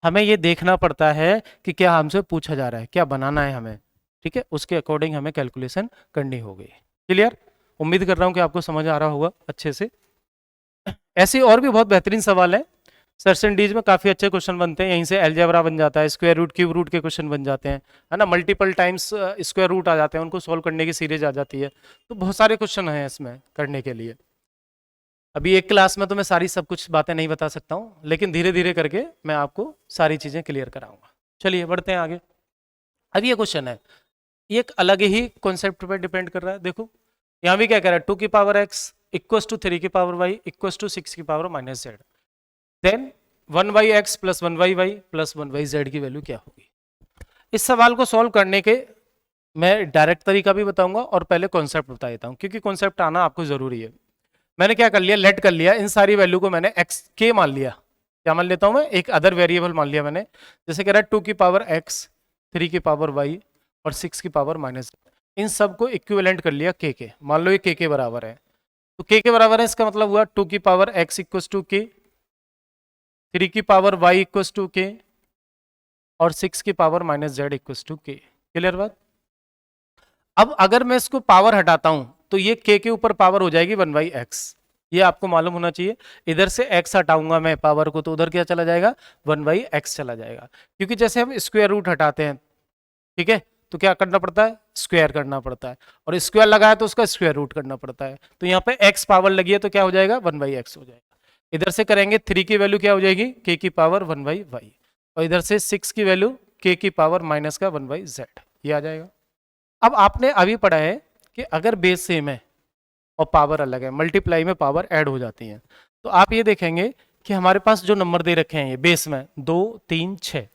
हमें ये देखना पड़ता है कि क्या हमसे पूछा जा रहा है, क्या बनाना है हमें। ठीक है, उसके अकॉर्डिंग हमें कैलकुलेशन करनी होगी। क्लियर? उम्मीद कर रहा हूं कि आपको समझ आ रहा होगा अच्छे से। ऐसे और भी बहुत बेहतरीन सवाल है, सर्सेंडीज में काफी अच्छे क्वेश्चन बनते हैं, यहीं से अलजेब्रा बन जाता है, स्क्वायर रूट क्यूब रूट के क्वेश्चन बन जाते हैं, है ना, मल्टीपल टाइम्स स्क्वायर रूट आ जाते हैं, उनको सॉल्व करने की सीरीज आ जाती है। तो बहुत सारे क्वेश्चन हैं इसमें करने के लिए। अभी एक क्लास में तो मैं सारी सब कुछ बातें नहीं बता सकता हूँ, लेकिन धीरे धीरे करके मैं आपको सारी चीजें क्लियर कराऊंगा। चलिए बढ़ते हैं आगे। अब ये क्वेश्चन है, ये एक अलग ही कॉन्सेप्ट पर डिपेंड कर रहा है। देखो यहाँ भी क्या कह रहा है, 2 की पावर x इक्वस टू 3 की पावर y इक्वस टू 6 की power -z, then 1/x plus 1/y plus 1/z की वैल्यू क्या होगी। इस सवाल को सॉल्व करने के मैं डायरेक्ट तरीका भी बताऊंगा और पहले कॉन्सेप्ट बता देता हूं, क्योंकि कॉन्सेप्ट आना आपको जरूरी है। मैंने क्या कर लिया, लेट कर लिया, इन सारी वैल्यू को मैंने x k मान लिया। क्या मान लेता हूं मैं, एक अदर वेरिएबल मान लिया मैंने। जैसे कह रहा है 2 की पावर x, 3 की पावर y और 6 की पावर -, इन सब को इक्विवेलेंट कर लिया k के। मान लो ये k के बराबर है, तो k के बराबर है, इसका मतलब हुआ 2 की power x equals to k, 3 की power y equals to k और 6 की power -z equals to k। Clear बात? अब अगर मैं इसको पावर हटाता हूं तो ये k के ऊपर पावर हो जाएगी 1/x, ये आपको मालूम होना चाहिए। इधर से x हटाऊंगा मैं पावर को तो उधर क्या चला जाएगा, 1/x चला जाएगा, क्योंकि जैसे हम स्क्वायर रूट हटाते हैं, ठीक है, तो क्या करना पड़ता है, स्क्वायर करना पड़ता है, और स्क्वायर लगाया तो उसका स्क्वायर रूट करना पड़ता है। तो यहाँ पे x पावर लगी है तो क्या हो जाएगा, 1/x हो जाएगा। इधर से करेंगे 3 की वैल्यू क्या हो जाएगी, k की पावर 1/y, और इधर से 6 की वैल्यू k की पावर माइनस का 1/z, ये आ जाएगा। अब आपने अभी पढ़ा है कि अगर बेस सेम है और पावर अलग है, मल्टीप्लाई में पावर ऐड हो जाती है, तो आप ये देखेंगे कि हमारे पास जो नंबर दे रखे हैं ये बेस में 2 3 6,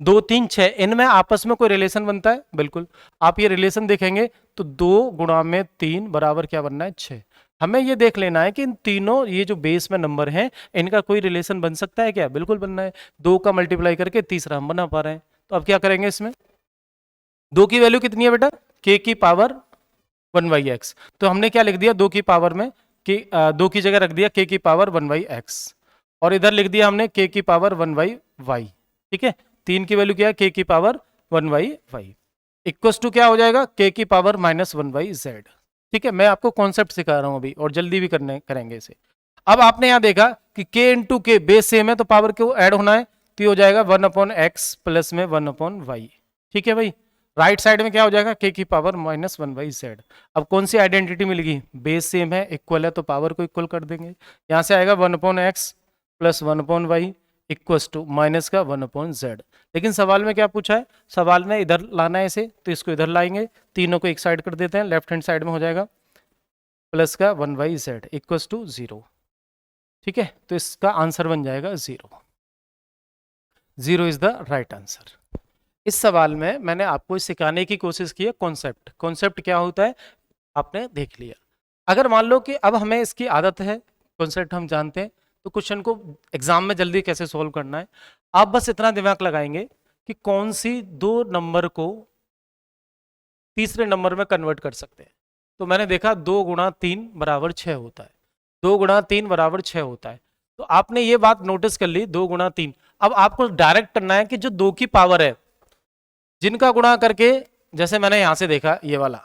2 3 6, इनमें आपस में कोई रिलेशन बनता है, बिल्कुल। आप ये रिलेशन देखेंगे तो 2 गुणा में 3 बराबर क्या बनना है, 6। हमें ये देख लेना है कि इन तीनों ये जो बेस में नंबर हैं इनका कोई रिलेशन बन सकता है क्या, बिल्कुल बनना है। 2 का मल्टीप्लाई करके तीसरा हम बना पा रहे हैं, तो अब क्या करेंगे, इसमें 2 की वैल्यू कितनी है बेटा, k की पावर 1/x, तो हमने क्या लिख दिया, 2 की पावर में दो की जगह रख दिया k की पावर 1/x, और इधर लिख दिया हमने k की पावर 1/y। ठीक है, 3 की वैल्यू क्या है, k की पावर 1/y इक्वस टू क्या हो जाएगा, k की पावर -1/z। ठीक है, मैं आपको कॉन्सेप्ट सिखा रहा हूं अभी, और जल्दी भी करेंगे इसे। अब आपने यहां देखा कि k इंटू के बेस सेम है तो पावर को ऐड होना है, तो ये हो जाएगा 1/x प्लस में 1/y। ठीक है भाई, राइट साइड में क्या हो जाएगा, k की पावर -1/z। अब कौन सी आइडेंटिटी मिलेगी, बेस सेम है, इक्वल है, तो पावर को इक्वल कर देंगे। यहां से आएगा 1/x plus 1/y equals to minus का 1/z। लेकिन सवाल में क्या पूछा है, सवाल में इधर लाना है इसे, तो इसको इधर लाएंगे, तीनों को एक साइड कर देते हैं, लेफ्ट हैंड साइड में हो जाएगा प्लस का 1/z इक्वस टू 0। ठीक है, तो इसका आंसर बन जाएगा 0। 0 इज द राइट आंसर। इस सवाल में मैंने आपको सिखाने की कोशिश की है कॉन्सेप्ट। कॉन्सेप्ट क्या होता है आपने देख लिया। अगर मान लो कि अब हमें इसकी आदत है, कॉन्सेप्ट हम जानते हैं, तो क्वेश्चन को एग्जाम में जल्दी कैसे सोल्व करना है, आप बस इतना दिमाग लगाएंगे कि कौन सी दो नंबर को तीसरे नंबर में कन्वर्ट कर सकते हैं। तो मैंने देखा 2 गुणा 3 बराबर 6 होता है, 2 गुणा 3 बराबर 6 होता है। तो आपने ये बात नोटिस कर ली, 2 गुणा 3। अब आपको डायरेक्ट करना है कि जो 2 की पावर है, जिनका गुणा करके, जैसे मैंने यहां से देखा ये वाला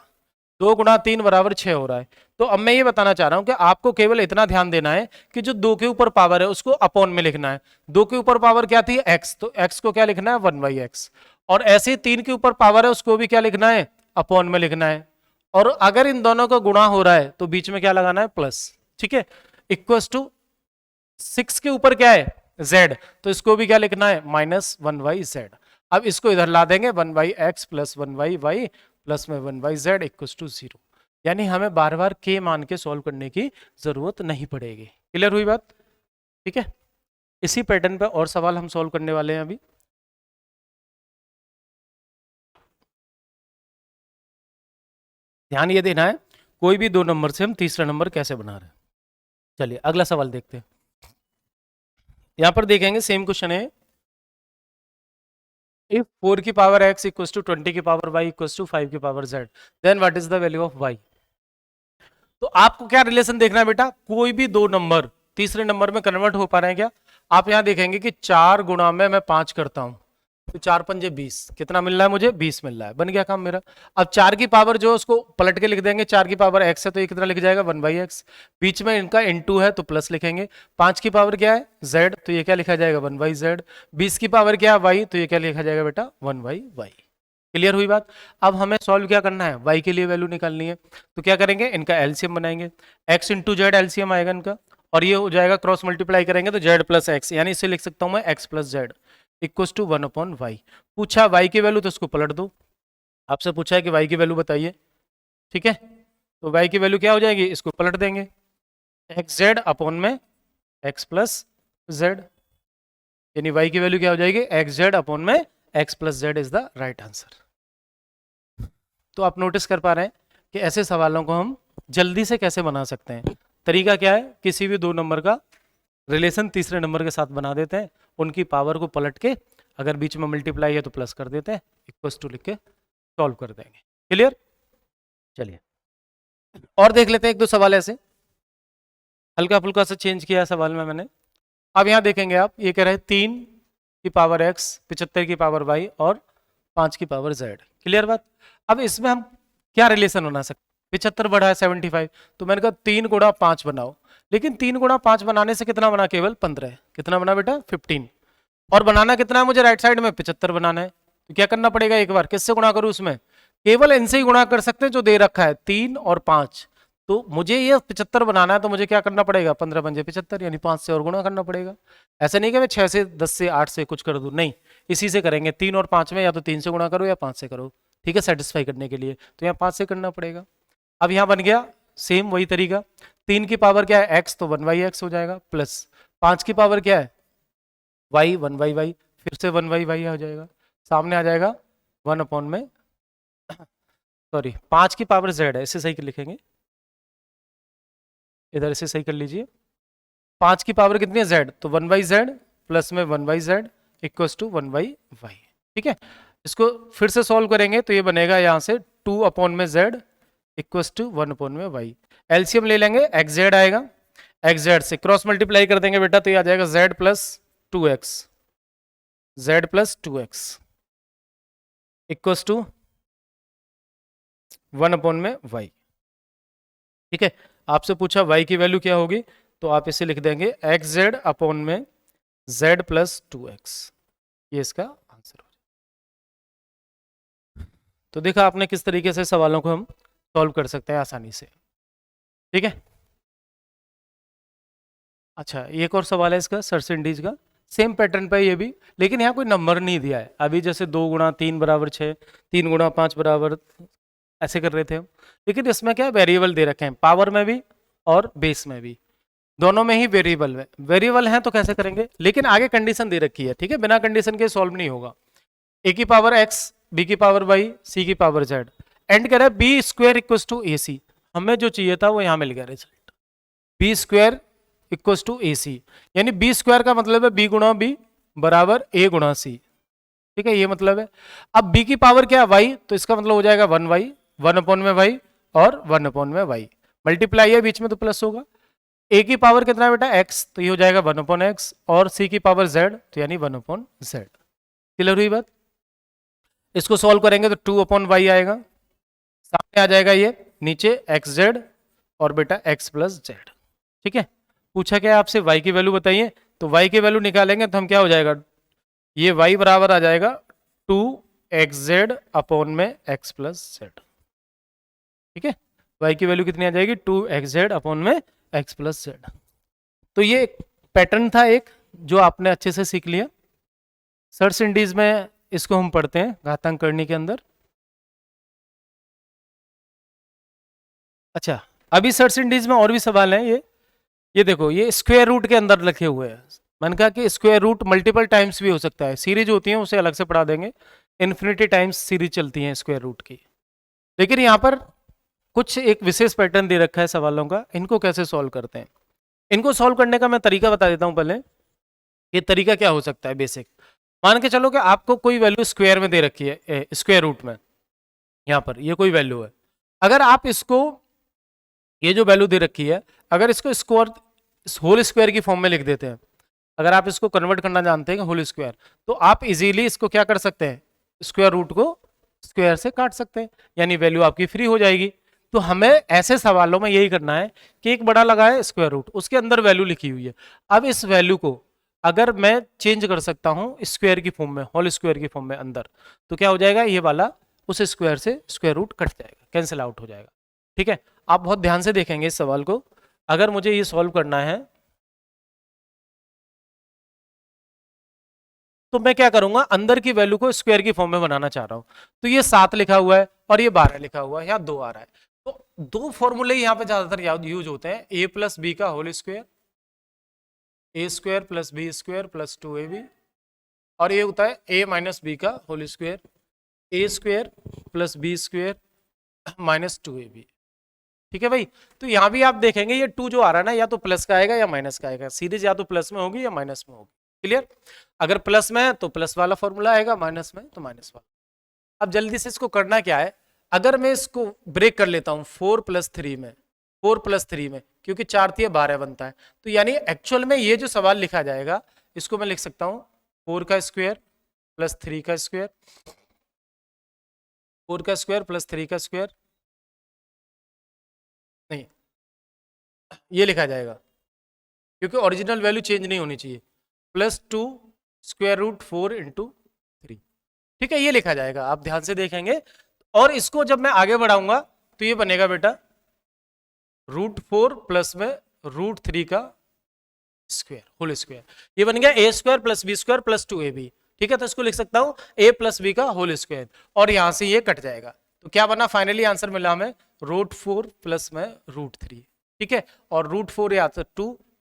2 गुणा 3 बराबर 6 हो रहा है। तो अब मैं ये बताना चाह रहा हूं कि आपको केवल इतना ध्यान देना है कि जो 2 के ऊपर पावर है उसको अपॉन में लिखना है। 2 के ऊपर पावर क्या थी? x, तो x को क्या लिखना है? 1/x। और ऐसे ही 3 के ऊपर पावर है उसको भी क्या लिखना है? अपॉन में लिखना है। और अगर इन दोनों का गुणा हो रहा है तो बीच में क्या लगाना है? प्लस। ठीक है, इक्वल्स टू 6 के ऊपर क्या है? z, तो इसको भी क्या लिखना है? -1/z। अब इसको इधर ला देंगे, 1/x प्लस 1/y प्लस में 1/z इक्वल्स टू 0। यानी हमें बार बार के मान के सॉल्व करने की जरूरत नहीं पड़ेगी। क्लियर हुई बात? ठीक है, इसी पैटर्न पे और सवाल हम सॉल्व करने वाले हैं अभी। ध्यान ये देना है, कोई भी दो नंबर से हम तीसरा नंबर कैसे बना रहे हैं। चलिए अगला सवाल देखते हैं। यहां पर देखेंगे सेम क्वेश्चन है, if 4 की पावर x इक्वल्स टू 20 की पावर y इक्वल्स टू 5 की power z, then what is the value of y। तो आपको क्या रिलेशन देखना है बेटा? कोई भी दो नंबर तीसरे नंबर में कन्वर्ट हो पा रहे हैं क्या? आप यहां देखेंगे कि 4 गुणा में मैं 5 करता हूं, तो 4 पंजे 20, कितना मिल रहा है मुझे? 20 मिल रहा है। बन गया काम मेरा। अब 4 की पावर जो उसको पलट के लिख देंगे, 4 की पावर x है तो ये कितना लिख जाएगा? 1/x। बीच में इनका इनटू है तो प्लस लिखेंगे। 5 की पावर क्या है? z, तो ये क्या लिखा जाएगा? 1/z। 20 की पावर क्या है? y, तो ये क्या लिखा जाएगा बेटा? 1/y। क्लियर हुई बात? अब हमें सॉल्व क्या करना है? y के लिए वैल्यू निकालनी है। तो क्या करेंगे? इनका एलसीएम बनाएंगे, x इंटू जेड एलसीएम आएगा इनका, और ये हो जाएगा क्रॉस मल्टीप्लाई करेंगे तो z प्लस एक्स, यानी इसे लिख सकता हूं मैं x plus Z equals to 1/y। पूछा y की वैल्यू तो इसको पलट दो। आपसे पूछा है कि y की वैल्यू बताइए। ठीक है, तो y की वैल्यू क्या हो जाएगी? इसको पलट देंगे, एक्स जेड अपॉन में x प्लस जेड, यानी y की वैल्यू क्या हो जाएगी? एक्स जेड अपॉन में x plus Z is the right answer. तो आप नोटिस कर पा रहे हैं कि ऐसे सवालों को हम जल्दी से कैसे बना सकते हैं। तरीका क्या है? किसी भी दो नंबर का रिलेशन तीसरे नंबर के साथ बना देते हैं, उनकी पावर को पलट के, अगर बीच में मल्टीप्लाई है तो प्लस कर देते हैं, इक्वल्स टू लिख के सॉल्व कर देंगे। क्लियर? चलिए और देख लेते हैं एक दो सवाल ऐसे, हल्का फुल्का सा चेंज किया सवाल में मैंने। अब यहां देखेंगे आप, ये कह रहे हैं 3 की पावर x, 75 की पावर y और 5 की पावर z। क्लियर बात? अब इसमें हम क्या रिलेशन बना सकते? 75 बढ़ा है 75, तो मैंने कहा 3 गुणा 5 बनाओ, लेकिन 3 गुणा 5 बनाने से कितना बना? केवल 15। कितना बना बेटा? 15। और बनाना कितना है मुझे? राइट साइड में 75 बनाना है। तो क्या करना पड़ेगा? एक बार किससे गुणा करूं? उसमें केवल इनसे ही गुणा कर सकते हैं जो दे रखा है, 3 और 5। तो मुझे ये 75 बनाना है, तो मुझे क्या करना पड़ेगा? 15 पंजे 75, यानी 5 से और गुणा करना पड़ेगा। ऐसा नहीं कि मैं 6 से 10 से 8 से कुछ कर दूं, नहीं, इसी से करेंगे। 3 और 5 में या तो 3 से गुणा करो या 5 से करो, ठीक है, सेटिस्फाई करने के लिए। तो यहाँ 5 से करना पड़ेगा। अब यहाँ बन गया सेम वही तरीका, 3 की पावर क्या है? x, तो 1/x हो जाएगा, प्लस 5 की पावर क्या है? y, 1/y, फिर से 1/y हो जाएगा, सामने आ जाएगा 1 में, सॉरी 5 की पावर z है, इसे सही कर लिखेंगे, इधर इसे सही कर लीजिए। 5 की पावर कितनी है? z, तो 1/z प्लस में 1/z इक्वल्स टू 1/y। ठीक है, इसको फिर से सॉल्व करेंगे तो ये बनेगा यहाँ से 2 में z इक्वल्स टू 1 में y। एलसीएम ले लेंगे, एक्स जेड आएगा, एक्स जेड से क्रॉस मल्टीप्लाई कर देंगे बेटा, तो ये आ जाएगा z plus 2x, z plus 2x equals to 1 में y। ठीक है, आपसे पूछा y की वैल्यू क्या होगी, तो आप इसे लिख देंगे एक्स जेड अपॉन में z प्लस 2x, ये इसका आंसर हो जाएगा। तो देखा आपने किस तरीके से सवालों को हम सॉल्व कर सकते हैं आसानी से। ठीक है, अच्छा एक और सवाल है इसका सरसिंडीज का, सेम पैटर्न पे ये भी, लेकिन यहाँ कोई नंबर नहीं दिया है। अभी जैसे 2 गुणा 3 बराबर 6, 3 गुणा 5 बराबर, ऐसे कर रहे थे हम, लेकिन इसमें क्या वेरिएबल दे रखे हैं, पावर में भी और बेस में भी, दोनों में ही वेरिएबल है। वेरिएबल है तो कैसे करेंगे, लेकिन आगे कंडीशन दे रखी है। ठीक है, बिना कंडीशन के सॉल्व नहीं होगा। ए की पावर x, बी की पावर y, सी की पावर z, एंड कह रहा है B square equals to A C. हमें जो चाहिए था वो यहाँ मिल गया result, B square equals to A C, यानी बी स्क्वायर का मतलब है बी गुणा बी बराबर ए गुणा सी, ठीक है, ये मतलब है। अब b की पावर क्या है y, तो इसका मतलब हो जाएगा 1y, 1/y और 1/y, मल्टीप्लाई है बीच में तो प्लस होगा। a की पावर कितना है बेटा x, तो ये हो जाएगा 1/x, और c की पावर z, तो यानी 1/z। क्लियर हुई बात? इसको सॉल्व करेंगे तो 2/y आएगा, सामने आ जाएगा ये नीचे xz और बेटा x प्लस z, ठीक है। पूछा क्या आपसे y की वैल्यू बताइए, तो y की वैल्यू निकालेंगे तो हम क्या हो जाएगा, ये y बराबर आ जाएगा 2xz अपॉन में x प्लस z, ठीक है। y की वैल्यू कितनी आ जाएगी, 2xz अपॉन में x प्लस z। तो ये पैटर्न था एक जो आपने अच्छे से सीख लिया। सर्च इंडीज में इसको हम पढ़ते हैं घातांक करने के अंदर। अच्छा, अभी सर्च इंडीज में और भी सवाल हैं। ये देखो, ये स्क्वायर रूट के अंदर लिखे हुए हैं। मैंने कहा कि स्क्वायर रूट मल्टीपल टाइम्स भी हो सकता है, सीरीज होती है उसे अलग से पढ़ा देंगे, इन्फिनिटी टाइम्स सीरीज चलती है स्क्वायर रूट की। लेकिन यहाँ पर कुछ एक विशेष पैटर्न दे रखा है सवालों का, इनको कैसे सॉल्व करते हैं। इनको सॉल्व करने का मैं तरीका बता देता हूँ पहले। ये तरीका क्या हो सकता है बेसिक, मान के चलो कि आपको कोई वैल्यू स्क्वायर में दे रखी है, स्क्वायर रूट में, यहाँ पर ये कोई वैल्यू है। अगर आप इसको, ये जो वैल्यू दे रखी है, अगर इसको स्क्वायर होल स्क्वायर की फॉर्म में लिख देते हैं, अगर आप इसको कन्वर्ट करना जानते हैं होल स्क्वायर, तो आप इजीली इसको क्या कर सकते हैं, स्क्वायर रूट को स्क्वायर से काट सकते हैं, यानी वैल्यू आपकी फ्री हो जाएगी। तो हमें ऐसे सवालों में यही करना है कि एक बड़ा लगा है स्क्वायर रूट, उसके अंदर वैल्यू लिखी हुई है। अब इस वैल्यू को अगर मैं चेंज कर सकता हूं स्क्वायर की फॉर्म में, होल स्क्वायर की फॉर्म में अंदर, तो क्या हो जाएगा, ये वाला उस स्क्वायर से स्क्वायर रूट कट जाएगा, कैंसिल आउट हो जाएगा, ठीक है। आप बहुत ध्यान से देखेंगे इस सवाल को। अगर मुझे ये सॉल्व करना है तो मैं क्या करूंगा, अंदर की वैल्यू को स्क्वायर की फॉर्म में बनाना चाह रहा हूं। तो ये 7 लिखा हुआ है और ये 12 लिखा हुआ है, यहाँ 2 आ रहा है। तो दो फॉर्मूले यहाँ पे ज्यादातर यूज होते हैं, a प्लस बी का whole square, a square plus B square plus 2ab, और ये होता है a माइनस बी का whole square, a square plus B square minus 2ab, ठीक है भाई। तो यहां भी आप देखेंगे ये 2 जो आ रहा है ना, या तो प्लस का आएगा या माइनस का आएगा, सीरीज या तो प्लस में होगी या माइनस में होगी, क्लियर। अगर प्लस में है तो प्लस वाला फॉर्मूला आएगा, माइनस में तो माइनस वाला। अब जल्दी से इसको करना क्या है, अगर मैं इसको ब्रेक कर लेता हूं 4 प्लस 3 में, 4 प्लस 3 में, क्योंकि 4 3 12 बनता है, तो यानी एक्चुअल में ये जो सवाल लिखा जाएगा इसको मैं लिख सकता हूं 4 का स्क्वायर प्लस 3 का स्क्वायर, 4 का स्क्वायर प्लस 3 का स्क्वायर, नहीं ये लिखा जाएगा क्योंकि ओरिजिनल वैल्यू चेंज नहीं होनी चाहिए, प्लस 2 स्क्वायर रूट 4 इंटू 3, ठीक है, ये लिखा जाएगा, आप ध्यान से देखेंगे। और इसको जब मैं आगे बढ़ाऊंगा तो ये बनेगा बेटा √4 प्लस में √3 का स्क्वायर होल स्क्वायर, ये बन गया a square plus B square plus 2ab, ठीक है। तो इसको लिख सकता हूं a प्लस बी का होल स्क्वायर, और यहां से ये कट जाएगा, तो क्या बना, फाइनली आंसर मिला हमें √4 प्लस में √3, ठीक है। और √4 या तो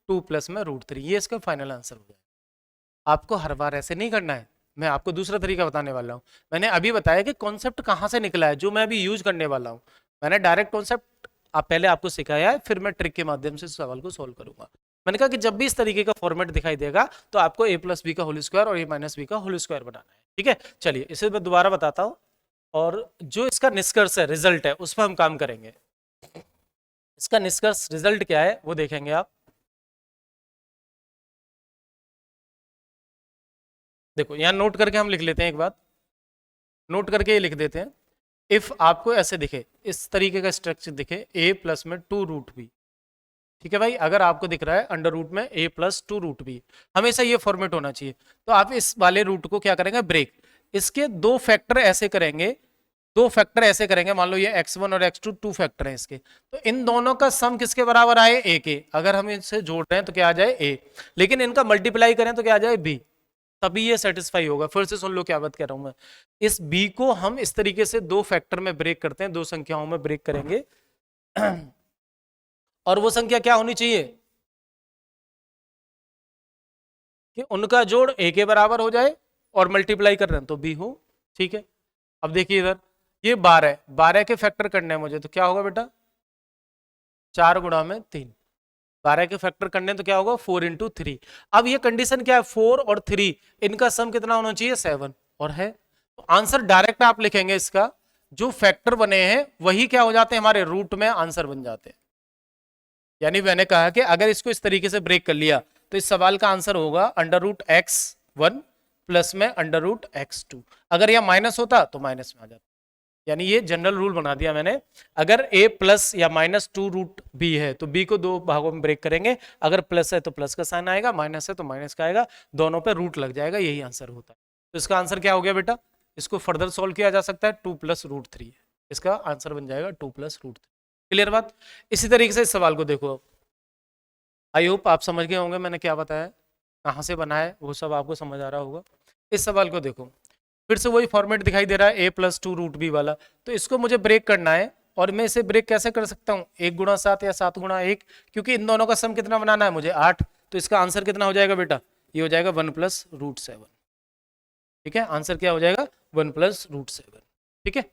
2 प्लस में √3, ये इसका फाइनल आंसर हो जाएगा। आपको हर बार ऐसे नहीं करना है, मैं आपको दूसरा तरीका बताने वाला हूं। मैंने अभी बताया कि कॉन्सेप्ट कहां से निकला है, जो मैं अभी यूज करने वाला हूं। मैंने डायरेक्ट कॉन्सेप्ट आप पहले आपको सिखाया है, फिर मैं ट्रिक के माध्यम से सवाल को सोल्व करूंगा। मैंने कहा कि जब भी इस तरीके का फॉर्मेट दिखाई देगा तो आपको a प्लस बी का होल स्क्वायर और a माइनस बी का होल स्क्वायर बनाना है, ठीक है। चलिए इसे मैं दोबारा बताता हूं, और जो इसका निष्कर्ष है, रिजल्ट है, उस पर हम काम करेंगे। इसका निष्कर्ष रिजल्ट क्या है वो देखेंगे आप। देखो यहां नोट करके हम लिख लेते हैं, एक बात नोट करके ये लिख देते हैं, इफ आपको ऐसे दिखे, इस तरीके का स्ट्रक्चर दिखे, a प्लस में 2√b, ठीक है भाई। अगर आपको दिख रहा है अंडर रूट में a प्लस 2√b, हमेशा ये फॉर्मेट होना चाहिए। तो आप इस वाले रूट को क्या करेंगे, ब्रेक, इसके दो फैक्टर ऐसे करेंगे, दो फैक्टर ऐसे करेंगे, मान लो ये x1 और x2 2 फैक्टर हैं इसके, तो इन दोनों का सम किसके बराबर आए, a के। अगर हम इनसे जोड़ रहे हैं तो क्या आ जाए a, लेकिन इनका मल्टीप्लाई करें तो क्या आ जाए b, तभी ये सेटिस्फाई होगा। फिर से सुन लो क्या बात कह रहा हूं मैं, इस b को हम इस तरीके से दो फैक्टर में ब्रेक करते हैं, दो संख्याओं में ब्रेक करेंगे और वो संख्या क्या होनी चाहिए कि उनका जोड़ a के बराबर हो जाए, और मल्टीप्लाई कर रहे हैं तो b हो, ठीक है। अब देखिए इधर ये 12 के फैक्टर करने हैं मुझे, तो क्या होगा बेटा 4 गुणा में 3, 12 के फैक्टर करने तो क्या होगा 4 इंटू 3। अब ये कंडीशन क्या है, 4 और 3 इनका सम कितना होना चाहिए 7, और है। तो आंसर डायरेक्ट आप लिखेंगे इसका, जो फैक्टर बने हैं वही क्या हो जाते हैं हमारे रूट में आंसर बन जाते हैं। यानी मैंने कहा कि अगर इसको इस तरीके से ब्रेक कर लिया तो इस सवाल का आंसर होगा √x1 प्लस में √x2। अगर यह माइनस होता तो माइनस में आ जाता। यानी ये जनरल रूल बना दिया मैंने, अगर a प्लस या -2√b है तो b को दो भागों में ब्रेक करेंगे, अगर प्लस है तो प्लस का साइन आएगा, माइनस है तो माइनस का आएगा, दोनों पे रूट लग जाएगा, यही आंसर होता है। तो इसका आंसर क्या हो गया बेटा, इसको फर्दर सोल्व किया जा सकता है, 2 + √3 है, इसका आंसर बन जाएगा 2 + √3। क्लियर बात। इसी तरीके से इस सवाल को देखो, आई होप आप समझ गए होंगे मैंने क्या बताया, कहाँ से बना है वो सब आपको समझ आ रहा होगा। इस सवाल को देखो, फिर से वही फॉर्मेट दिखाई दे रहा है a + 2√b वाला, तो इसको मुझे ब्रेक करना है, और मैं इसे ब्रेक कैसे कर सकता हूँ, 1 × 7 या 7 × 1, क्योंकि इन दोनों का सम कितना बनाना है मुझे 8, तो इसका आंसर कितना हो जाएगा बेटा, ये हो जाएगा 1 + √7। ठीक है, आंसर क्या हो जाएगा 1 + √7। ठीक है,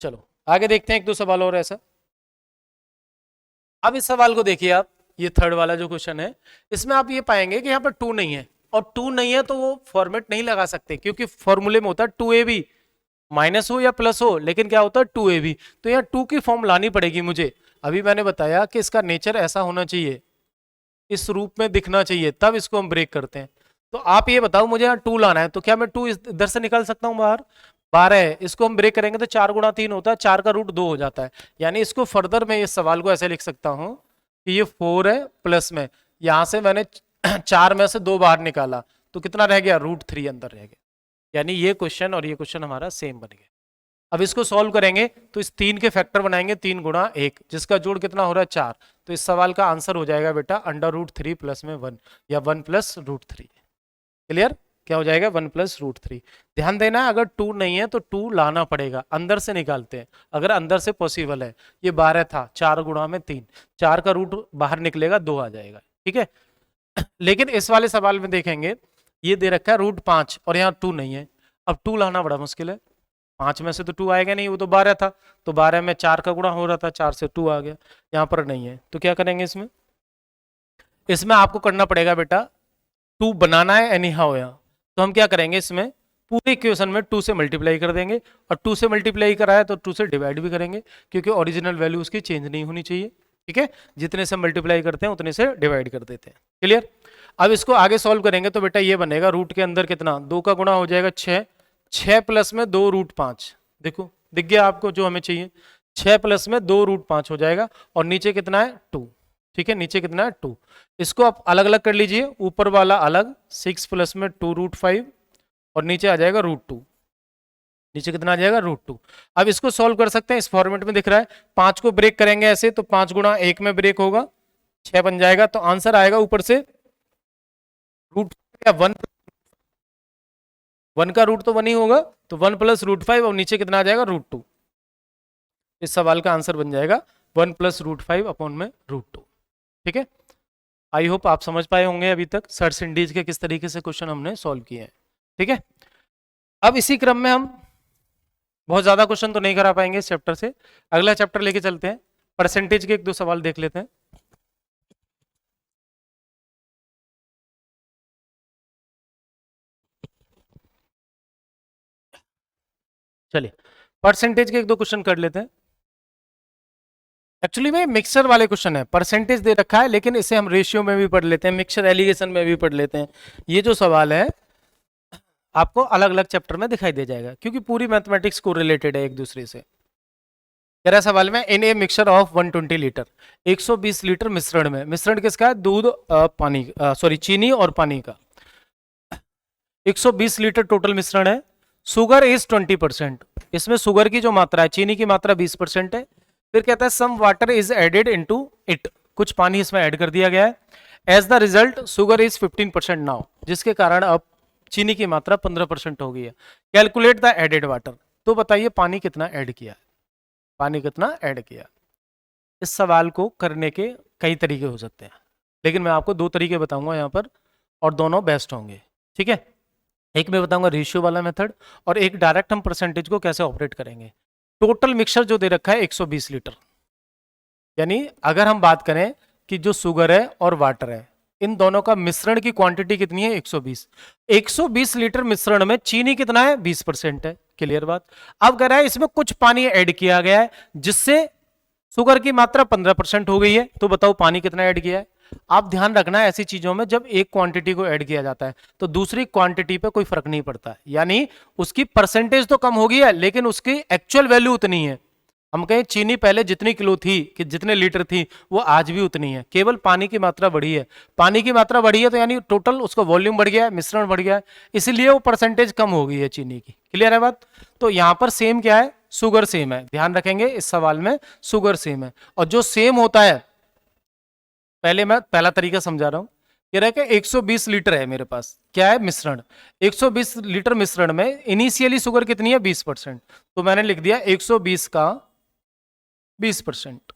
चलो आगे देखते हैं एक दो सवाल और ऐसा। अब इस सवाल को देखिए आप, ये थर्ड वाला जो क्वेश्चन है, इसमें आप ये पाएंगे कि यहाँ पर 2 नहीं है, और 2 नहीं है तो वो फॉर्मेट नहीं लगा सकते, क्योंकि फॉर्मूले में होता है 2ab, माइनस हो या प्लस हो, लेकिन क्या होता है 2ab, तो यहाँ 2 की फॉर्म लानी पड़ेगी मुझे। अभी मैंने बताया कि इसका नेचर ऐसा होना चाहिए, इस रूप में दिखना चाहिए, तब इसको हम ब्रेक करते हैं। तो आप ये बताओ, मुझे यहाँ 2 लाना है, तो क्या मैं 2 इधर से निकाल सकता हूँ बाहर, 12 है, इसको हम ब्रेक करेंगे तो 4 × 3 होता है, 4 का रूट 2 हो जाता है। यानी इसको फर्दर मैं इस सवाल को ऐसे लिख सकता हूँ कि ये 4 है, प्लस में यहां से मैंने 4 में से 2 बाहर निकाला, तो कितना रह गया √3 अंदर रह गया। यानी ये क्वेश्चन और ये क्वेश्चन हमारा सेम बन गया। अब इसको सॉल्व करेंगे तो इस 3 के फैक्टर बनाएंगे, 3 × 1, जिसका जोड़ कितना हो रहा है 4, तो इस सवाल का आंसर हो जाएगा बेटा √3 प्लस में 1, या 1 + √3। क्लियर, क्या हो जाएगा 1 + √3। ध्यान देना, अगर 2 नहीं है तो 2 लाना पड़ेगा, अंदर से निकालते हैं, अगर अंदर से पॉसिबल है। ये 12 था, 4 × में 3, 4 का रूट बाहर निकलेगा, 2 आ जाएगा। ठीक है, लेकिन इस वाले सवाल में देखेंगे, ये दे रखा है √5 और यहाँ 2 नहीं है। अब 2 लाना बड़ा मुश्किल है, 5 में से तो 2 आएगा नहीं, वो तो 12 था, तो 12 में 4 का गुणा हो रहा था, 4 से 2 आ गया, यहाँ पर नहीं है, तो क्या करेंगे इसमें, इसमें आपको करना पड़ेगा बेटा, 2 बनाना है एनी हाउ यहाँ, तो हम क्या करेंगे, इसमें पूरे इक्वेशन में 2 से मल्टीप्लाई कर देंगे, और 2 से मल्टीप्लाई कराया तो 2 से डिवाइड भी करेंगे, क्योंकि ओरिजिनल वैल्यू उसकी चेंज नहीं होनी चाहिए। ठीक है, जितने से मल्टीप्लाई करते हैं उतने से डिवाइड कर देते हैं। क्लियर। अब इसको आगे सॉल्व करेंगे तो बेटा ये बनेगा, रूट के अंदर कितना, 2 का गुणा हो जाएगा 6, 6 प्लस में 2 √5, देखो दिख गया आपको जो हमें चाहिए, 6 प्लस में 2 √5 हो जाएगा, और नीचे कितना है 2। ठीक है, नीचे कितना है 2, इसको आप अलग अलग कर लीजिए, ऊपर वाला अलग, 6 प्लस में 2 √5, और नीचे आ जाएगा √2, नीचे कितना आ जाएगा √2। अब इसको सॉल्व कर सकते हैं, इस फॉर्मेट में दिख रहा है, 5 को ब्रेक करेंगे ऐसे, तो 5 × 1 में ब्रेक होगा, 6 बन जाएगा, तो आंसर आएगा ऊपर से रूट या 1 का रूट तो 1 ही होगा, तो 1 + √5, और नीचे कितना आ जाएगा √2। इस सवाल का आंसर बन जाएगा 1 + √5 अपॉन में √2। ठीक है, आई होप आप समझ पाए होंगे अभी तक सर्च इंडीज के किस तरीके से क्वेश्चन हमने सॉल्व किए हैं। ठीक है, अब इसी क्रम में हम बहुत ज्यादा क्वेश्चन तो नहीं करा पाएंगे इस चैप्टर से, अगला चैप्टर लेके चलते हैं, परसेंटेज के 1-2 सवाल देख लेते हैं। चलिए परसेंटेज के 1-2 क्वेश्चन कर लेते हैं। एक्चुअली में मिक्सचर वाले क्वेश्चन है, परसेंटेज दे रखा है, लेकिन इसे हम रेशियो में भी पढ़ लेते हैं, मिक्सचर एलिगेशन में भी पढ़ लेते हैं। ये जो सवाल है आपको अलग अलग चैप्टर में दिखाई दे जाएगा, क्योंकि पूरी मैथमेटिक्स को रिलेटेड है एक दूसरे से। कह रहा सवाल में, in a mixture of 120 litre, 120 litre मिश्रण में, मिश्रण किसका है, दूध पानी सॉरी चीनी और पानी का, 120 लीटर टोटल मिश्रण है, शुगर इज 20%, इसमें शुगर की जो मात्रा है, चीनी की मात्रा 20% है। फिर कहता है some water is added into it, कुछ पानी इसमें ऐड कर दिया गया है, as the result sugar is 15% now, जिसके कारण अब चीनी की मात्रा 15% हो गई है। कैलकुलेट द एडेड वाटर, तो बताइए पानी कितना ऐड किया, पानी कितना ऐड किया। इस सवाल को करने के कई तरीके हो सकते हैं, लेकिन मैं आपको 2 तरीके बताऊंगा यहाँ पर, और दोनों बेस्ट होंगे। ठीक है, एक मैं बताऊंगा रेशियो वाला मेथड, और एक डायरेक्ट हम परसेंटेज को कैसे ऑपरेट करेंगे। टोटल मिक्सचर जो दे रखा है 120 लीटर, यानी अगर हम बात करें कि जो शुगर है और वाटर है, इन दोनों का मिश्रण की क्वांटिटी कितनी है? 120। 120 लीटर मिश्रण में चीनी कितना है? 20% है। क्लियर बात। अब कह रहा है इसमें कुछ पानी ऐड किया गया है जिससे शुगर की मात्रा 15% हो गई है। तो बताओ पानी कितना ऐड किया है? आप ध्यान रखना है ऐसी चीजों में, जब एक क्वांटिटी को ऐड किया जाता है तो दूसरी क्वांटिटी पे कोई फर्क नहीं पड़ता, यानी उसकी परसेंटेज तो कम हो गई है लेकिन उसकी एक्चुअल वैल्यू उतनी है। हम कहें चीनी पहले जितनी किलो थी कि जितने लीटर थी वो आज भी उतनी है, केवल पानी की मात्रा बढ़ी है। पानी की मात्रा बढ़ी है तो यानी टोटल उसका वॉल्यूम बढ़ गया है, मिश्रण बढ़ गया है, इसीलिए वो परसेंटेज कम हो गई है चीनी की। क्लियर है बात? तो यहां पर सेम क्या है? शुगर सेम है। ध्यान रखेंगे इस सवाल में शुगर सेम है। और जो सेम होता है, पहले मैं पहला तरीका समझा रहा हूं। कह रहा है कि 120 लीटर है मेरे पास, क्या है? मिश्रण। 120 लीटर मिश्रण में इनिशियली शुगर कितनी है? 20%। तो मैंने लिख दिया 120 का 20%।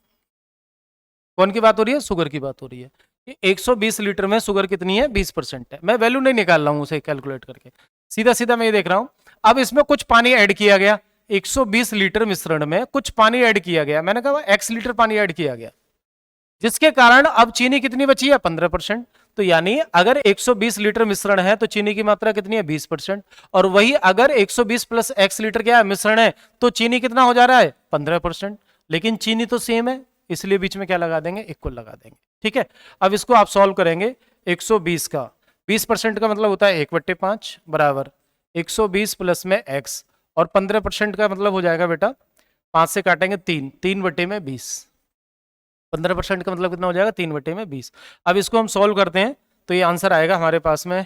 कौन की बात हो रही है? शुगर की बात हो रही है। 120 लीटर में शुगर कितनी है? 20% है। मैं वैल्यू नहीं निकाल रहा हूं उसे कैलकुलेट करके, सीधा सीधा मैं ये देख रहा हूं। अब इसमें कुछ पानी ऐड किया गया, 120 लीटर मिश्रण में कुछ पानी ऐड किया गया, मैंने कहा x लीटर पानी ऐड किया गया, जिसके कारण अब चीनी कितनी बची है? 15%। तो यानी अगर 120 लीटर मिश्रण है तो चीनी की मात्रा कितनी है? 20%। और वही अगर 120 प्लस x लीटर क्या है? मिश्रण है, तो चीनी कितना हो जा रहा है? 15%। लेकिन चीनी तो सेम है, इसलिए बीच में क्या लगा देंगे? इक्वल लगा देंगे। ठीक है। अब इसको आप सॉल्व करेंगे। 120 का 20% का मतलब होता है 1/5 बराबर 120 प्लस में x, और 15% का मतलब हो जाएगा बेटा 5 से काटेंगे 3, 3/20। 15% का मतलब कितना हो जाएगा? 3/20। अब इसको हम सॉल्व करते हैं तो ये आंसर आएगा हमारे पास में,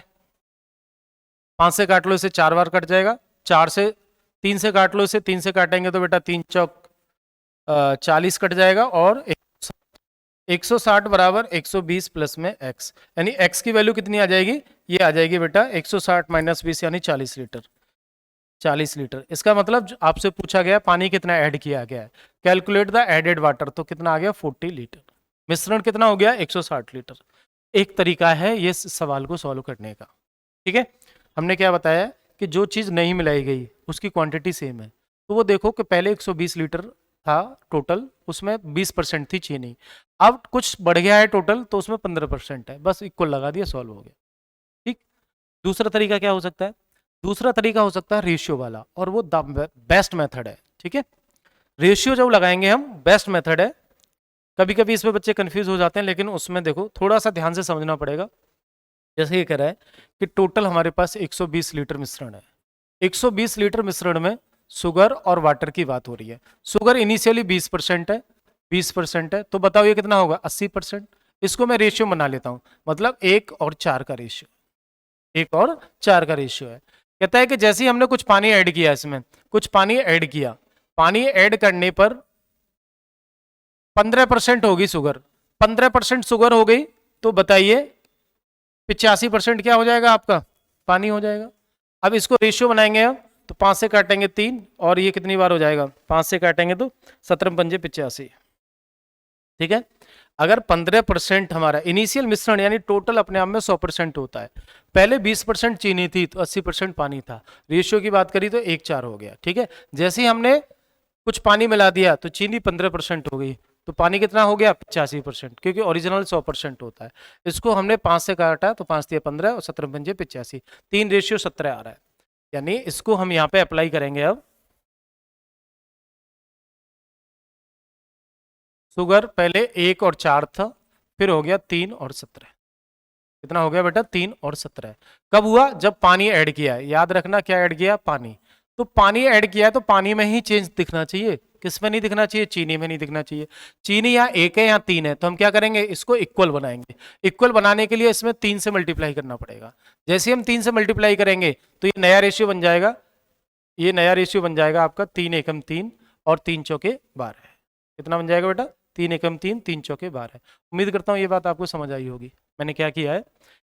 5 से काट लो इसे 4 बार कट जाएगा, 4 से 3 से काट लो इसे, 3 से काटेंगे तो बेटा 3 चौक 40 कट जाएगा, और 160 बराबर 120 प्लस में x, यानी x की वैल्यू कितनी आ जाएगी? ये आ जाएगी बेटा 160 माइनस 20 यानी 40 लीटर। 40 लीटर। इसका मतलब आपसे पूछा गया पानी कितना ऐड किया गया है, कैलकुलेट द एडेड वाटर, तो कितना आ गया? 40 लीटर। मिश्रण कितना हो गया? 160 लीटर। एक तरीका है ये सवाल को सॉल्व करने का। ठीक है। हमने क्या बताया कि जो चीज नहीं मिलाई गई उसकी क्वांटिटी सेम है। तो वो देखो कि पहले 120 लीटर था टोटल, उसमें 20% थी चीनी, अब कुछ बढ़ गया है टोटल तो उसमें 15% है, बस इक्वल लगा दिया, सॉल्व हो गया। ठीक। दूसरा तरीका क्या हो सकता है? दूसरा तरीका हो सकता है रेशियो वाला, और वो बेस्ट मेथड है। ठीक है। रेशियो जब लगाएंगे हम, बेस्ट मेथड है। कभी कभी इसमें बच्चे कंफ्यूज हो जाते हैं, लेकिन उसमें देखो थोड़ा सा ध्यान से समझना पड़ेगा। जैसे ये कह रहा है कि टोटल हमारे पास 120 लीटर मिश्रण है, 120 लीटर मिश्रण में शुगर और वाटर की बात हो रही है। शुगर इनिशियली 20% है, 20% है, तो बताओ ये कितना होगा? 80%। इसको मैं रेशियो बना लेता हूं, मतलब 1 और 4 का रेशियो, 1 और 4 का रेशियो है। कहता है कि जैसे ही हमने कुछ पानी ऐड किया, इसमें कुछ पानी ऐड किया, पानी ऐड करने पर 15% होगी शुगर, 15% शुगर हो गई, तो बताइए 85% क्या हो जाएगा आपका? पानी हो जाएगा। अब इसको रेशियो बनाएंगे हम, तो 5 से काटेंगे 3, और ये कितनी बार हो जाएगा? 5 से काटेंगे तो 17 पंजे 85। ठीक है। अगर 15% हमारा इनिशियल मिश्रण यानी टोटल अपने आप में 100% होता है, पहले 20% चीनी थी तो 80% पानी था, रेशियो की बात करी तो 1:4 हो गया। ठीक है। जैसे ही हमने कुछ पानी मिला दिया तो चीनी 15% हो गई, तो पानी कितना हो गया? 85%, क्योंकि ओरिजिनल 100% होता है। इसको हमने 5 से काटा तो 5 दिया 15 और 17 पंजे 85, 3:17 आ रहा है। यानी इसको हम यहाँ पे अप्लाई करेंगे। अब शुगर पहले 1 और 4 था, फिर हो गया 3 और 17। कितना हो गया बेटा? 3 और 17। कब हुआ? जब पानी ऐड किया है। याद रखना क्या ऐड किया? पानी। तो पानी ऐड किया है तो पानी में ही चेंज दिखना चाहिए, किस में नहीं दिखना चाहिए? चीनी में नहीं दिखना चाहिए। चीनी यहाँ 1 है या 3 है, तो हम क्या करेंगे? इसको इक्वल बनाएंगे। इक्वल बनाने के लिए इसमें 3 से मल्टीप्लाई करना पड़ेगा। जैसे हम 3 से मल्टीप्लाई करेंगे तो ये नया रेशियो बन जाएगा, ये नया रेशियो बन जाएगा आपका 3 एकम 3 और 3 चौके 12। कितना बन जाएगा बेटा? 3 एकम 3, 3 चौके 12। उम्मीद करता हूँ ये बात आपको समझ आई होगी। मैंने क्या किया है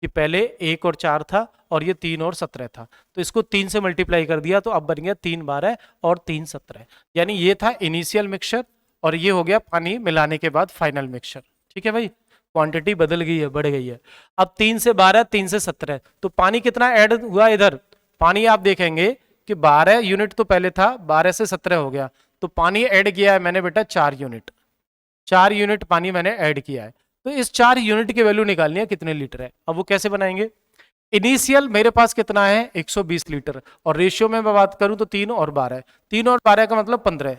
कि पहले 1 और 4 था और ये 3 और 17 था, तो इसको 3 से मल्टीप्लाई कर दिया तो अब बन गया 3 12 और 3 17। यानी ये था इनिशियल मिक्सचर और ये हो गया पानी मिलाने के बाद फाइनल मिक्सचर। ठीक है भाई, क्वांटिटी बदल गई है, बढ़ गई है। अब 3 से 12, 3 से 17, तो पानी कितना ऐड हुआ इधर? पानी आप देखेंगे कि 12 यूनिट तो पहले था, 12 से 17 हो गया, तो पानी ऐड किया है मैंने बेटा 4 यूनिट। 4 यूनिट पानी मैंने ऐड किया है, तो इस 4 यूनिट की वैल्यू निकालनी है कितने लीटर है। अब वो कैसे बनाएंगे, इनिशियल मेरे पास कितना है 120 लीटर, और रेशियो में मैं बात करूं तो 3 और 12, 3 और 12 का मतलब 15,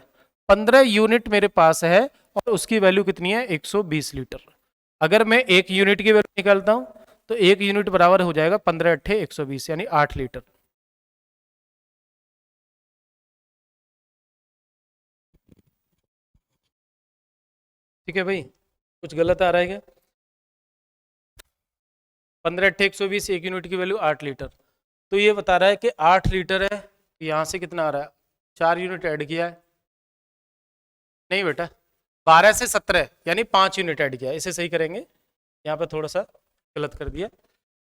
15 यूनिट मेरे पास है और उसकी वैल्यू कितनी है 120 लीटर। अगर मैं एक यूनिट की वैल्यू निकालता हूं तो एक यूनिट बराबर हो जाएगा 15 अट्ठे 120 यानी 8 लीटर। ठीक है भाई, कुछ गलत आ रहा है क्या, 15 अट्ठे 120, एक यूनिट की वैल्यू 8 लीटर। तो ये बता रहा है कि 8 लीटर है, तो यहां से कितना आ रहा है, 4 यूनिट ऐड किया है, नहीं बेटा 12 से 17 यानी 5 यूनिट ऐड किया है, इसे सही करेंगे, यहाँ पे थोड़ा सा गलत कर दिया,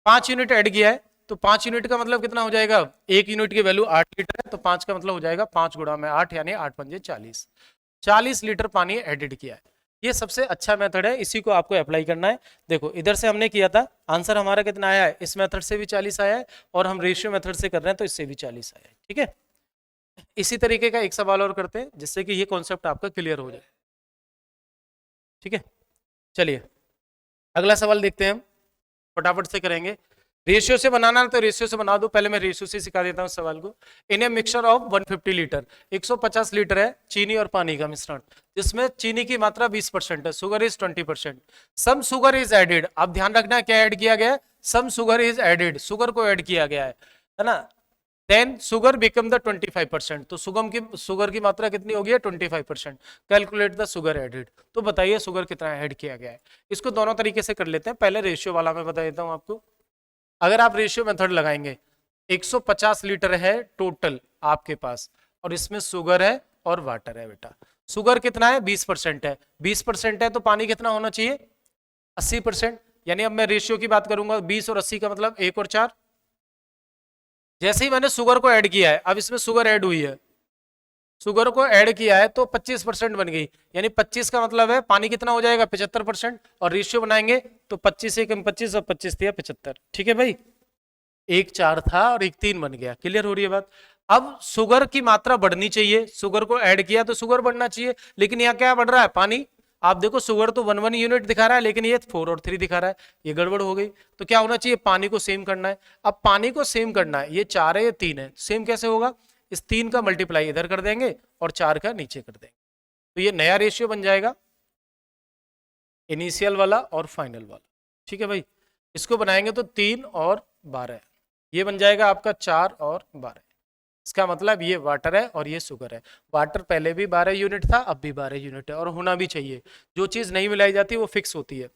5 यूनिट ऐड किया है, तो 5 यूनिट का मतलब कितना हो जाएगा, एक यूनिट की वैल्यू 8 लीटर है, तो 5 का मतलब हो जाएगा 5 गुणा में 8 यानी 8 पंजे 40, 40 लीटर पानी एडिड किया है। ये सबसे अच्छा मेथड है, इसी को आपको अप्लाई करना है। देखो इधर से हमने किया था, आंसर हमारा कितना आया है, इस मेथड से भी 40 आया है, और हम रेशियो मेथड से कर रहे हैं तो इससे भी 40 आया है। ठीक है, इसी तरीके का एक सवाल और करते हैं जिससे कि ये कॉन्सेप्ट आपका क्लियर हो जाए। ठीक है, चलिए अगला सवाल देखते हैं हम, फटाफट से करेंगे। रेशियो से बनाना है तो रेशियो से बना दो, पहले मैं रेशियो से सिखा देता हूं सवाल को। In a mixture of 150 litre, 150 litre है चीनी और पानी का मिश्रण, जिसमें चीनी की मात्रा 20% है, sugar is 20%, some sugar is added. अब ध्यान रखना क्या ऐड किया गया है, some sugar is added, sugar को ऐड किया गया है ना। देन शुगर बिकम द 25%, तो शुगर की मात्रा कितनी होगी 25%। कैलकुलेट द शुगर एडेड, तो बताइए शुगर कितना ऐड किया गया है। इसको दोनों तरीके से कर लेते हैं, पहले रेशियो वाला मैं बता देता हूं आपको। अगर आप रेशियो मेथड लगाएंगे, 150 लीटर है टोटल आपके पास, और इसमें शुगर है और वाटर है बेटा। शुगर कितना है 20% है, 20% है तो पानी कितना होना चाहिए 80%, यानी अब मैं रेशियो की बात करूंगा 20 और 80 का मतलब 1 और 4। जैसे ही मैंने शुगर को ऐड किया है, अब इसमें शुगर ऐड हुई है, शुगर को ऐड किया है तो 25% बन गई, यानी 25 का मतलब है पानी कितना हो जाएगा 75%, और रेशियो बनाएंगे तो 25 से कम 25 और 25 दिया 75। ठीक है भाई, एक 4 था और एक 3 बन गया, क्लियर हो रही है बात। अब शुगर की मात्रा बढ़नी चाहिए, शुगर को ऐड किया तो शुगर बढ़ना चाहिए, लेकिन यहाँ क्या बढ़ रहा है पानी। आप देखो शुगर तो 1 यूनिट दिखा रहा है, लेकिन ये 4 और 3 दिखा रहा है, ये गड़बड़ हो गई। तो क्या होना चाहिए, पानी को सेम करना है। अब पानी को सेम करना है, ये 4 है ये 3 है, सेम कैसे होगा, इस 3 का मल्टीप्लाई इधर कर देंगे और 4 का नीचे कर देंगे, तो ये नया रेशियो बन जाएगा, इनिशियल वाला और फाइनल वाला। ठीक है भाई, इसको बनाएंगे तो 3 और 12, ये बन जाएगा आपका 4 और 12। इसका मतलब ये वाटर है और ये शुगर है। वाटर पहले भी 12 यूनिट था, अब भी 12 यूनिट है, और होना भी चाहिए, जो चीज नहीं मिलाई जाती वो फिक्स होती है।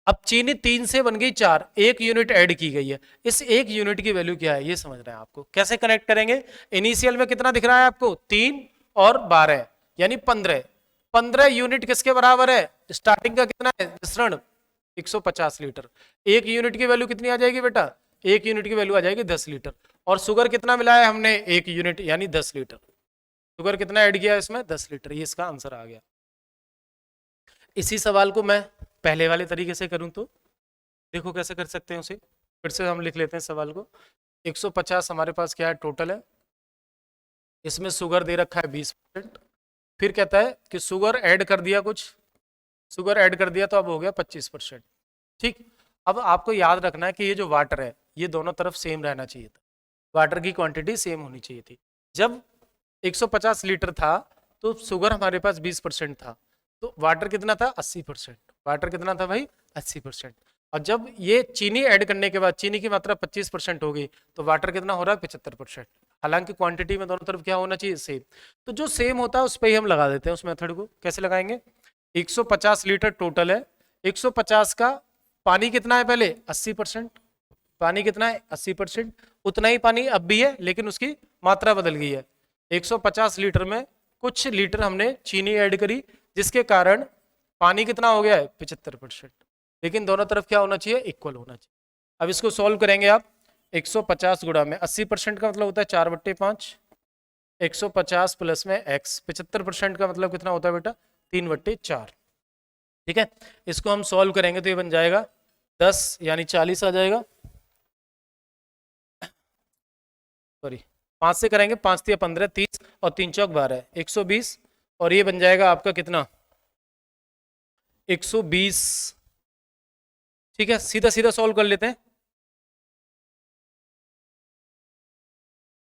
अब चीनी 3 से बन गई 4, 1 यूनिट ऐड की गई है, इस 1 यूनिट की वैल्यू क्या है ये समझना है आपको। कैसे कनेक्ट करेंगे, इनिशियल में कितना दिख रहा है आपको 3 और 12 यानी 15, 15 यूनिट किसके बराबर है, स्टार्टिंग का कितना है मिश्रण 150 लीटर, एक यूनिट की वैल्यू कितनी आ जाएगी बेटा, एक यूनिट की वैल्यू आ जाएगी 10 लीटर, और शुगर कितना मिलाया हमने 1 यूनिट यानी 10 लीटर, शुगर कितना ऐड किया इसमें 10 लीटर, ये इसका आंसर आ गया। इसी सवाल को मैं पहले वाले तरीके से करूं तो देखो कैसे कर सकते हैं उसे, फिर से हम लिख लेते हैं सवाल को। 150 हमारे पास क्या है टोटल है, इसमें शुगर दे रखा है 20%, फिर कहता है कि शुगर ऐड कर दिया, कुछ शुगर ऐड कर दिया तो अब हो गया 25%। ठीक, अब आपको याद रखना है कि ये जो वाटर है ये दोनों तरफ सेम रहना चाहिए था, वाटर की क्वांटिटी सेम होनी चाहिए थी। जब 150 लीटर था तो शुगर हमारे पास 20% था, तो वाटर कितना था 80%, वाटर कितना था भाई 80%। और जब ये चीनी ऐड करने के बाद चीनी की मात्रा 25% हो गई, तो वाटर कितना हो रहा है 75%। हालांकि क्वांटिटी में दोनों तरफ क्या होना चाहिए सेम, तो जो सेम होता है उस पर ही हम लगा देते हैं उस मेथड को। कैसे लगाएंगे, 150 लीटर टोटल है, 150 का पानी कितना है पहले 80%, पानी कितना है 80%, उतना ही पानी अब भी है लेकिन उसकी मात्रा बदल गई है। 150 लीटर में कुछ लीटर हमने चीनी ऐड करी, जिसके कारण पानी कितना हो गया है 75%, लेकिन दोनों तरफ क्या होना चाहिए इक्वल होना चाहिए। अब इसको सॉल्व करेंगे आप, 150 गुणा में 80% का मतलब होता है 4/5, 150 प्लस में x, 75% का मतलब कितना होता है बेटा 3/4। ठीक है, इसको हम सॉल्व करेंगे तो ये बन जाएगा 10 यानी 40 आ जाएगा, सॉरी 5 से करेंगे, 5 तिया 15, 30 और 3 चौक 12, 120, और ये बन जाएगा आपका कितना 120, ठीक है, सीधा सीधा सॉल्व कर लेते हैं।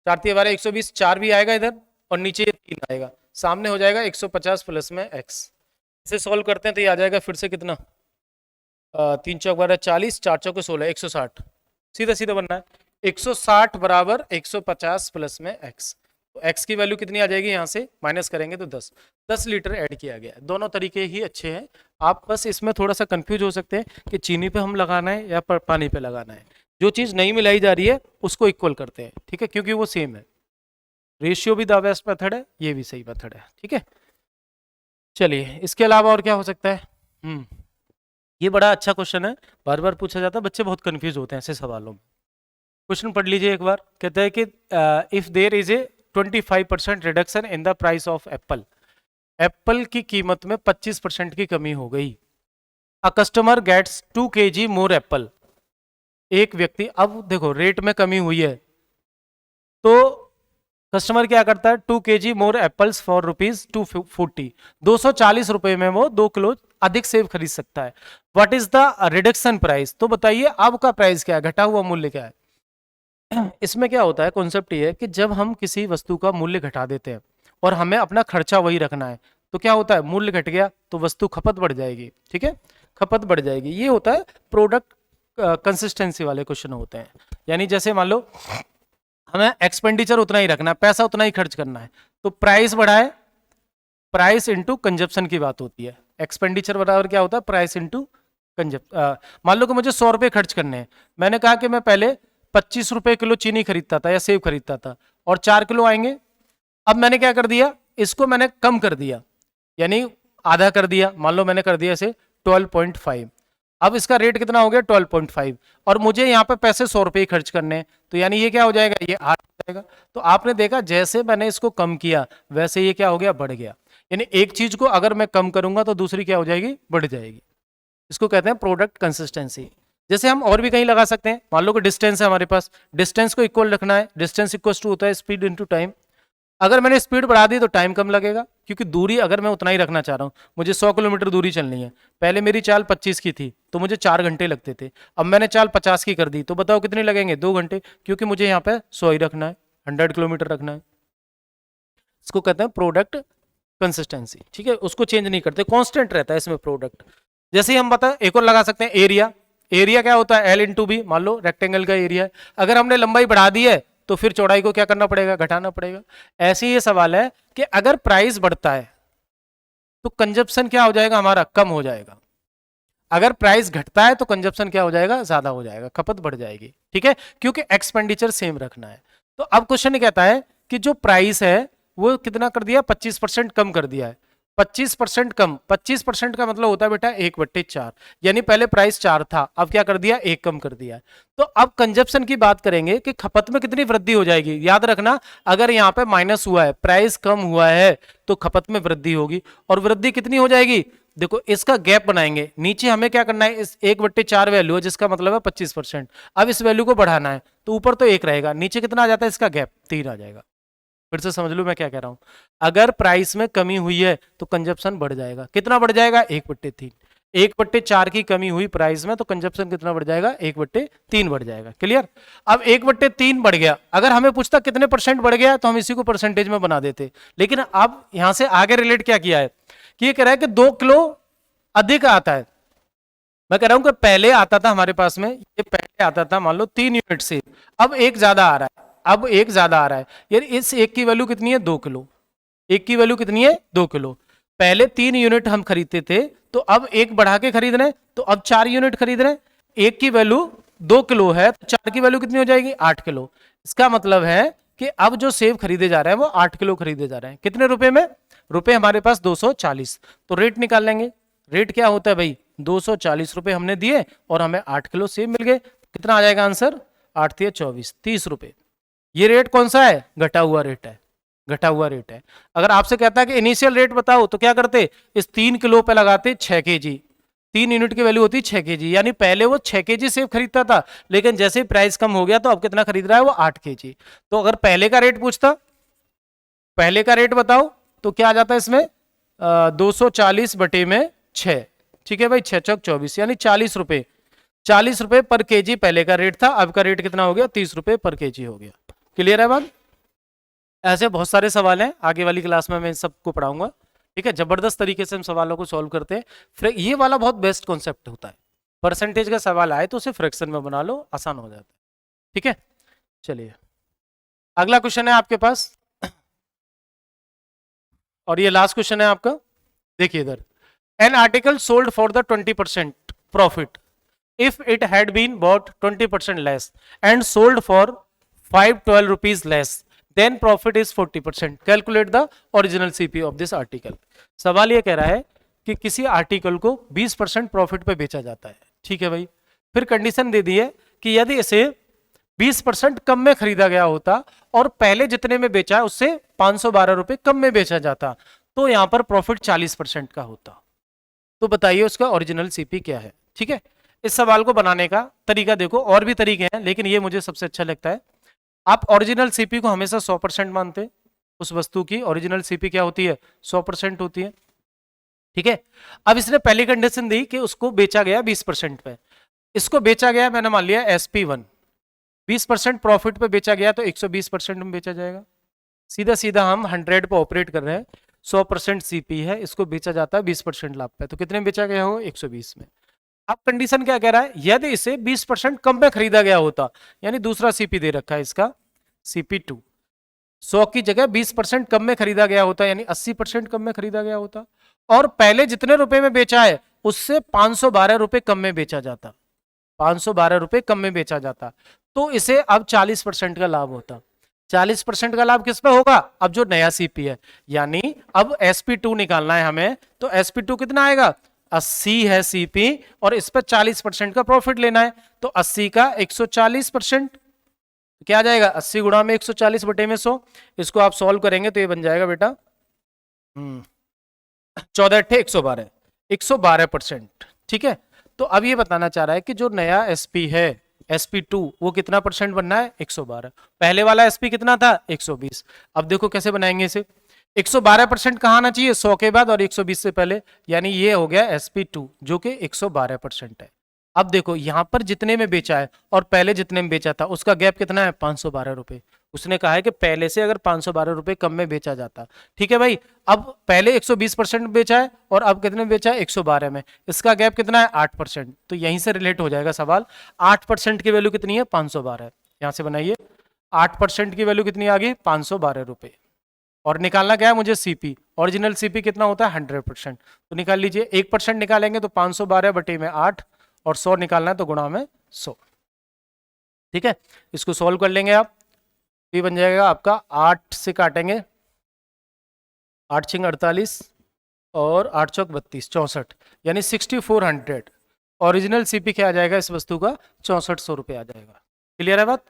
4 3 12 120, 4 भी आएगा इधर और नीचे ये 3 आएगा, सामने हो जाएगा 150 प्लस में x। इसे सॉल्व करते हैं तो ये आ जाएगा फिर से कितना, 3 चौक 12 40, 4 चौक 16, 160। सीधा सीधा बनना है, 160 बराबर 150 प्लस में x। तो x की वैल्यू कितनी आ जाएगी, यहाँ से माइनस करेंगे तो 10 लीटर ऐड किया गया है। दोनों तरीके ही अच्छे हैं, आप बस इसमें थोड़ा सा कंफ्यूज हो सकते हैं कि चीनी पे हम लगाना है या पानी पे लगाना है। जो चीज़ नहीं मिलाई जा रही है उसको इक्वल करते हैं, ठीक है, क्योंकि वो सेम है। रेशियो भी द बेस्ट मेथड है, ये भी सही मेथड है, ठीक है। चलिए इसके अलावा और क्या हो सकता है। ये बड़ा अच्छा क्वेश्चन है, बार बार पूछा जाता है, बच्चे बहुत कंफ्यूज होते हैं ऐसे सवालों में। क्वेश्चन पढ़ लीजिए एक बार, कहते हैं कि if there is a 25% reduction in the price of apple, apple की कीमत में 25% की कमी हो गई। A customer gets 2 kg more apple, एक व्यक्ति, अब देखो रेट में कमी हुई है तो कस्टमर क्या करता है, 2 kg मोर एप्पल्स फॉर ₹240, 240 रुपए में वो 2 किलो अधिक सेब खरीद सकता है। What is the reduction price, तो बताइए अब का प्राइस क्या है, घटा हुआ मूल्य क्या है। इसमें क्या होता है, कॉन्सेप्ट ये है कि जब हम किसी वस्तु का मूल्य घटा देते हैं और हमें अपना खर्चा वही रखना है, तो क्या होता है, मूल्य घट गया तो वस्तु खपत बढ़ जाएगी, ठीक है, खपत बढ़ जाएगी। ये होता है प्रोडक्ट कंसिस्टेंसी वाले क्वेश्चन होते हैं। यानी जैसे मान लो हमें एक्सपेंडिचर उतना ही रखना है, पैसा उतना ही खर्च करना है, तो प्राइस बढ़ाए, प्राइस इंटू कंजप्शन की बात होती है। एक्सपेंडिचर बराबर क्या होता है, प्राइस इंटू मान लो कि मुझे 100 रुपए खर्च करने हैं, मैंने कहा कि मैं पहले 25 रुपए किलो चीनी खरीदता था या सेब खरीदता था और 4 किलो आएंगे। अब मैंने क्या कर दिया, इसको मैंने कम कर दिया, यानी आधा कर दिया, मान लो मैंने कर दिया इसे 12.5। अब इसका रेट कितना हो गया 12.5 और मुझे यहाँ पे पैसे 100 रुपए ही खर्च करने हैं, तो यानी ये क्या हो जाएगा, ये 8 हो जाएगा। तो आपने देखा जैसे मैंने इसको कम किया वैसे ये क्या हो गया, बढ़ गया। यानी एक चीज को अगर मैं कम करूंगा तो दूसरी क्या हो जाएगी, बढ़ जाएगी। इसको कहते हैं प्रोडक्ट कंसिस्टेंसी। जैसे हम और भी कहीं लगा सकते हैं, मान लो कि डिस्टेंस है हमारे पास, डिस्टेंस को इक्वल रखना है, डिस्टेंस इक्वल टू होता है स्पीड इंटू टाइम। अगर मैंने स्पीड बढ़ा दी तो टाइम कम लगेगा, क्योंकि दूरी अगर मैं उतना ही रखना चाह रहा हूं, मुझे 100 किलोमीटर दूरी चलनी है, पहले मेरी चाल 25 की थी तो मुझे 4 घंटे लगते थे, अब मैंने चाल 50 की कर दी तो बताओ कितने लगेंगे, 2 घंटे, क्योंकि मुझे यहाँ पे 100 ही रखना है, 100 किलोमीटर रखना है। इसको कहते हैं प्रोडक्ट कंसिस्टेंसी, ठीक है, उसको चेंज नहीं करते, कांस्टेंट रहता है इसमें प्रोडक्ट। जैसे ही हम बता एक और लगा सकते हैं, एरिया। एरिया क्या होता है, एल इंटू बी, मान लो रेक्टेंगल का एरिया है, अगर हमने लंबाई बढ़ा दी है तो फिर चौड़ाई को क्या करना पड़ेगा, घटाना पड़ेगा। ऐसे ही ये सवाल है कि अगर प्राइस बढ़ता है तो कंजप्शन क्या हो जाएगा, हमारा कम हो जाएगा। अगर प्राइस घटता है तो कंजप्शन क्या हो जाएगा, ज्यादा हो जाएगा, खपत बढ़ जाएगी, ठीक है, क्योंकि एक्सपेंडिचर सेम रखना है। तो अब क्वेश्चन कहता है कि जो प्राइस है वो कितना कर दिया, 25% कम कर दिया है। 25% कम, 25% का मतलब होता है बेटा 1/4, यानी पहले प्राइस 4 था, अब क्या कर दिया, 1 कम कर दिया है। तो अब कंजप्शन की बात करेंगे कि खपत में कितनी वृद्धि हो जाएगी। याद रखना, अगर यहाँ पे माइनस हुआ है, प्राइस कम हुआ है, तो खपत में वृद्धि होगी, और वृद्धि कितनी हो जाएगी, देखो इसका गैप बनाएंगे, नीचे हमें क्या करना है, इस 1/4 वैल्यू है जिसका मतलब है 25%, अब इस वैल्यू को बढ़ाना है, तो ऊपर तो 1 रहेगा, नीचे कितना आ जाता है इसका गैप, 3 आ जाएगा। फिर से समझ लो मैं क्या कह रहा हूं, अगर प्राइस में कमी हुई है तो कंजप्शन बढ़ जाएगा, कितना बढ़ जाएगा, 1/3। 1/4 की कमी हुई प्राइस में तो कंजप्शन कितना बढ़ जाएगा, 1/3 बढ़ जाएगा। क्लियर। अब 1/3 बढ़ गया, अगर हमें पूछता कितने परसेंट बढ़ गया तो हम इसी को परसेंटेज में बना देते, लेकिन अब यहां से आगे रिलेट क्या किया है कि ये कह रहा है कि 2 किलो अधिक आता है। मैं कह रहा हूं कि पहले आता था हमारे पास में, ये पहले आता था मान लो 3 यूनिट से, अब एक ज्यादा आ रहा है, अब एक ज्यादा आ रहा है, यार इस एक की वैल्यू कितनी है, 2 किलो, एक की वैल्यू कितनी है, 2 किलो। पहले 3 यूनिट हम खरीदते थे, तो अब एक बढ़ा के खरीद रहे हैं, तो अब 4 यूनिट खरीद रहे हैं, एक की वैल्यू 2 किलो है तो 4 की वैल्यू कितनी हो जाएगी, 8 किलो। इसका मतलब है कि अब जो सेब खरीदे जा रहे हैं वो 8 किलो खरीदे जा रहे हैं, कितने रुपए में, रुपए हमारे पास 240, तो रेट निकाल लेंगे। रेट क्या होता है भाई, 240 रुपए हमने दिए और हमें 8 किलो सेब मिल गए, कितना आ जाएगा आंसर, 8 × 24, 30 रुपए। ये रेट कौन सा है, घटा हुआ रेट है, घटा हुआ रेट है। अगर आपसे कहता है कि इनिशियल रेट बताओ तो क्या करते, इस 3 किलो पे लगाते 6 kg, 3 यूनिट की वैल्यू होती 6 kg, यानी पहले वो 6 kg सेब खरीदता था, लेकिन जैसे ही प्राइस कम हो गया तो अब कितना खरीद रहा है, वो 8 kg। तो अगर पहले का रेट पूछता, पहले का रेट बताओ, तो क्या आ जाता है इसमें 240/6, ठीक है भाई, 6 चौक 24 यानी 40 रुपए, 40 रुपए पर केजी पहले का रेट था, अब का रेट कितना हो गया, 30 रुपए पर केजी हो गया। क्लियर है बात? ऐसे बहुत सारे सवाल हैं, आगे वाली क्लास में मैं इन सबको पढ़ाऊंगा। ठीक है, जबरदस्त तरीके से हम सवालों को सॉल्व करते हैं। फिर ये वाला बहुत बेस्ट कॉन्सेप्ट होता है, परसेंटेज का सवाल आए तो उसे फ्रैक्शन में बना लो, आसान हो जाता है। ठीक है, चलिए अगला क्वेश्चन है आपके पास, और ये लास्ट क्वेश्चन है आपका। देखिए इधर, an article sold for the 20% profit if it had been bought 20% less and sold for 512 rupees less, then profit is 40%. Calculate the original CP of this article. सवाल ये कह रहा है कि किसी आर्टिकल को 20% प्रॉफिट पे बेचा जाता है। ठीक है भाई, फिर कंडीशन दे दी है कि यदि इसे 20% कम में खरीदा गया होता और पहले जितने में बेचा है उससे 512 रुपए कम में बेचा जाता, तो यहां पर प्रॉफिट 40% का होता। तो बताइए उसका ओरिजिनल सीपी क्या है। ठीक है, इस सवाल को बनाने का तरीका देखो, और भी तरीके हैं लेकिन ये मुझे सबसे अच्छा लगता है। आप ओरिजिनल सीपी को हमेशा 100% मानते, उस वस्तु की ओरिजिनल सीपी क्या होती है, 100% होती है। ठीक है, अब इसने पहली कंडीशन दी कि उसको बेचा गया 20% पे, इसको बेचा गया मैंने मान लिया SP1, 20% प्रॉफिट पे बेचा गया तो 120% में बेचा जाएगा। सीधा सीधा हम 100 पे ऑपरेट कर रहे हैं, 100% सीपी है, इसको बेचा जाता है 20% लाभ पे, तो कितने में बेचा गया हो, 120 में। अब कंडीशन क्या कह रहा है, यदि इसे 20% कम में खरीदा गया होता, यानी दूसरा सीपी दे रखा है इसका CP2, 100 की जगह 20% कम में खरीदा गया होता, यानी 80% कम में खरीदा गया होता, और पहले जितने रुपए में बेचा है उससे 512 रुपए कम में बेचा जाता, 512 रुपए कम में बेचा जाता, तो इसे अब 40% का लाभ होता। 40% का लाभ किस पे होगा, अब जो नया सीपी है, यानी अब SP2 निकालना है हमें, तो SP2 कितना आएगा, 80 है सीपी और इस पर 40% का प्रॉफिट लेना है, तो 80 का 140%, क्या आ जाएगा, 80 गुणा में 140 बटे में 100, इसको आप सॉल्व करेंगे तो ये बन जाएगा बेटा 14 अट्ठे 112, 112%। ठीक है, तो अब ये बताना चाह रहा है कि जो नया SP है SP2 वो कितना परसेंट बनना है, 112, पहले वाला SP कितना था, 120। अब देखो कैसे बनाएंगे इसे, 112% कहाँ आना चाहिए, 100 के बाद और 120 से पहले, यानी ये हो गया SP2 जो कि 112% है। अब देखो यहां पर जितने में बेचा है और पहले जितने में बेचा था उसका गैप कितना है, 512 रुपए। उसने कहा है कि पहले से अगर 512 रुपए कम में बेचा जाता, ठीक है भाई, अब पहले 120% बेचा है और अब कितने में बेचा है, 112 में, इसका गैप कितना है, 8%। तो यहीं से रिलेट हो जाएगा सवाल, 8% की वैल्यू कितनी है, 512। यहां से बनाइए, 8% की वैल्यू कितनी आ गई, 512 रुपए, और निकालना क्या है मुझे, सीपी, ओरिजिनल सीपी कितना होता है, 100%। तो निकाल लीजिए, 1% निकालेंगे तो 512 बटे में 8, और 100 निकालना है तो गुणा में 100। ठीक है, इसको सॉल्व कर लेंगे आप, ये बन जाएगा आपका 8 से काटेंगे, 8 छिंग 48 और 8 चौक 32, 64, यानी 6400 ओरिजिनल सीपी क्या आ जाएगा इस वस्तु का, 6400 रुपये आ जाएगा। क्लियर है बात?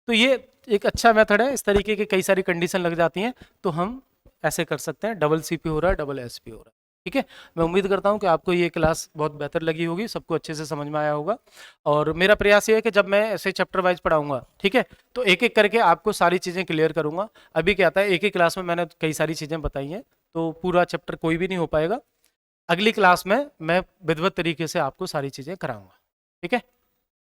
तो ये एक अच्छा मेथड है, इस तरीके की कई सारी कंडीशन लग जाती हैं तो हम ऐसे कर सकते हैं, डबल सीपी हो रहा है, डबल एसपी हो रहा है। ठीक है, मैं उम्मीद करता हूं कि आपको ये क्लास बहुत बेहतर लगी होगी, सबको अच्छे से समझ में आया होगा, और मेरा प्रयास ये है कि जब मैं ऐसे चैप्टर वाइज पढ़ाऊंगा, ठीक है, तो एक एक करके आपको सारी चीज़ें क्लियर करूंगा। अभी क्या था, एक ही क्लास में मैंने कई सारी चीज़ें बताई हैं तो पूरा चैप्टर कोई भी नहीं हो पाएगा। अगली क्लास में मैं विधिवत तरीके से आपको सारी चीज़ें कराऊंगा। ठीक है।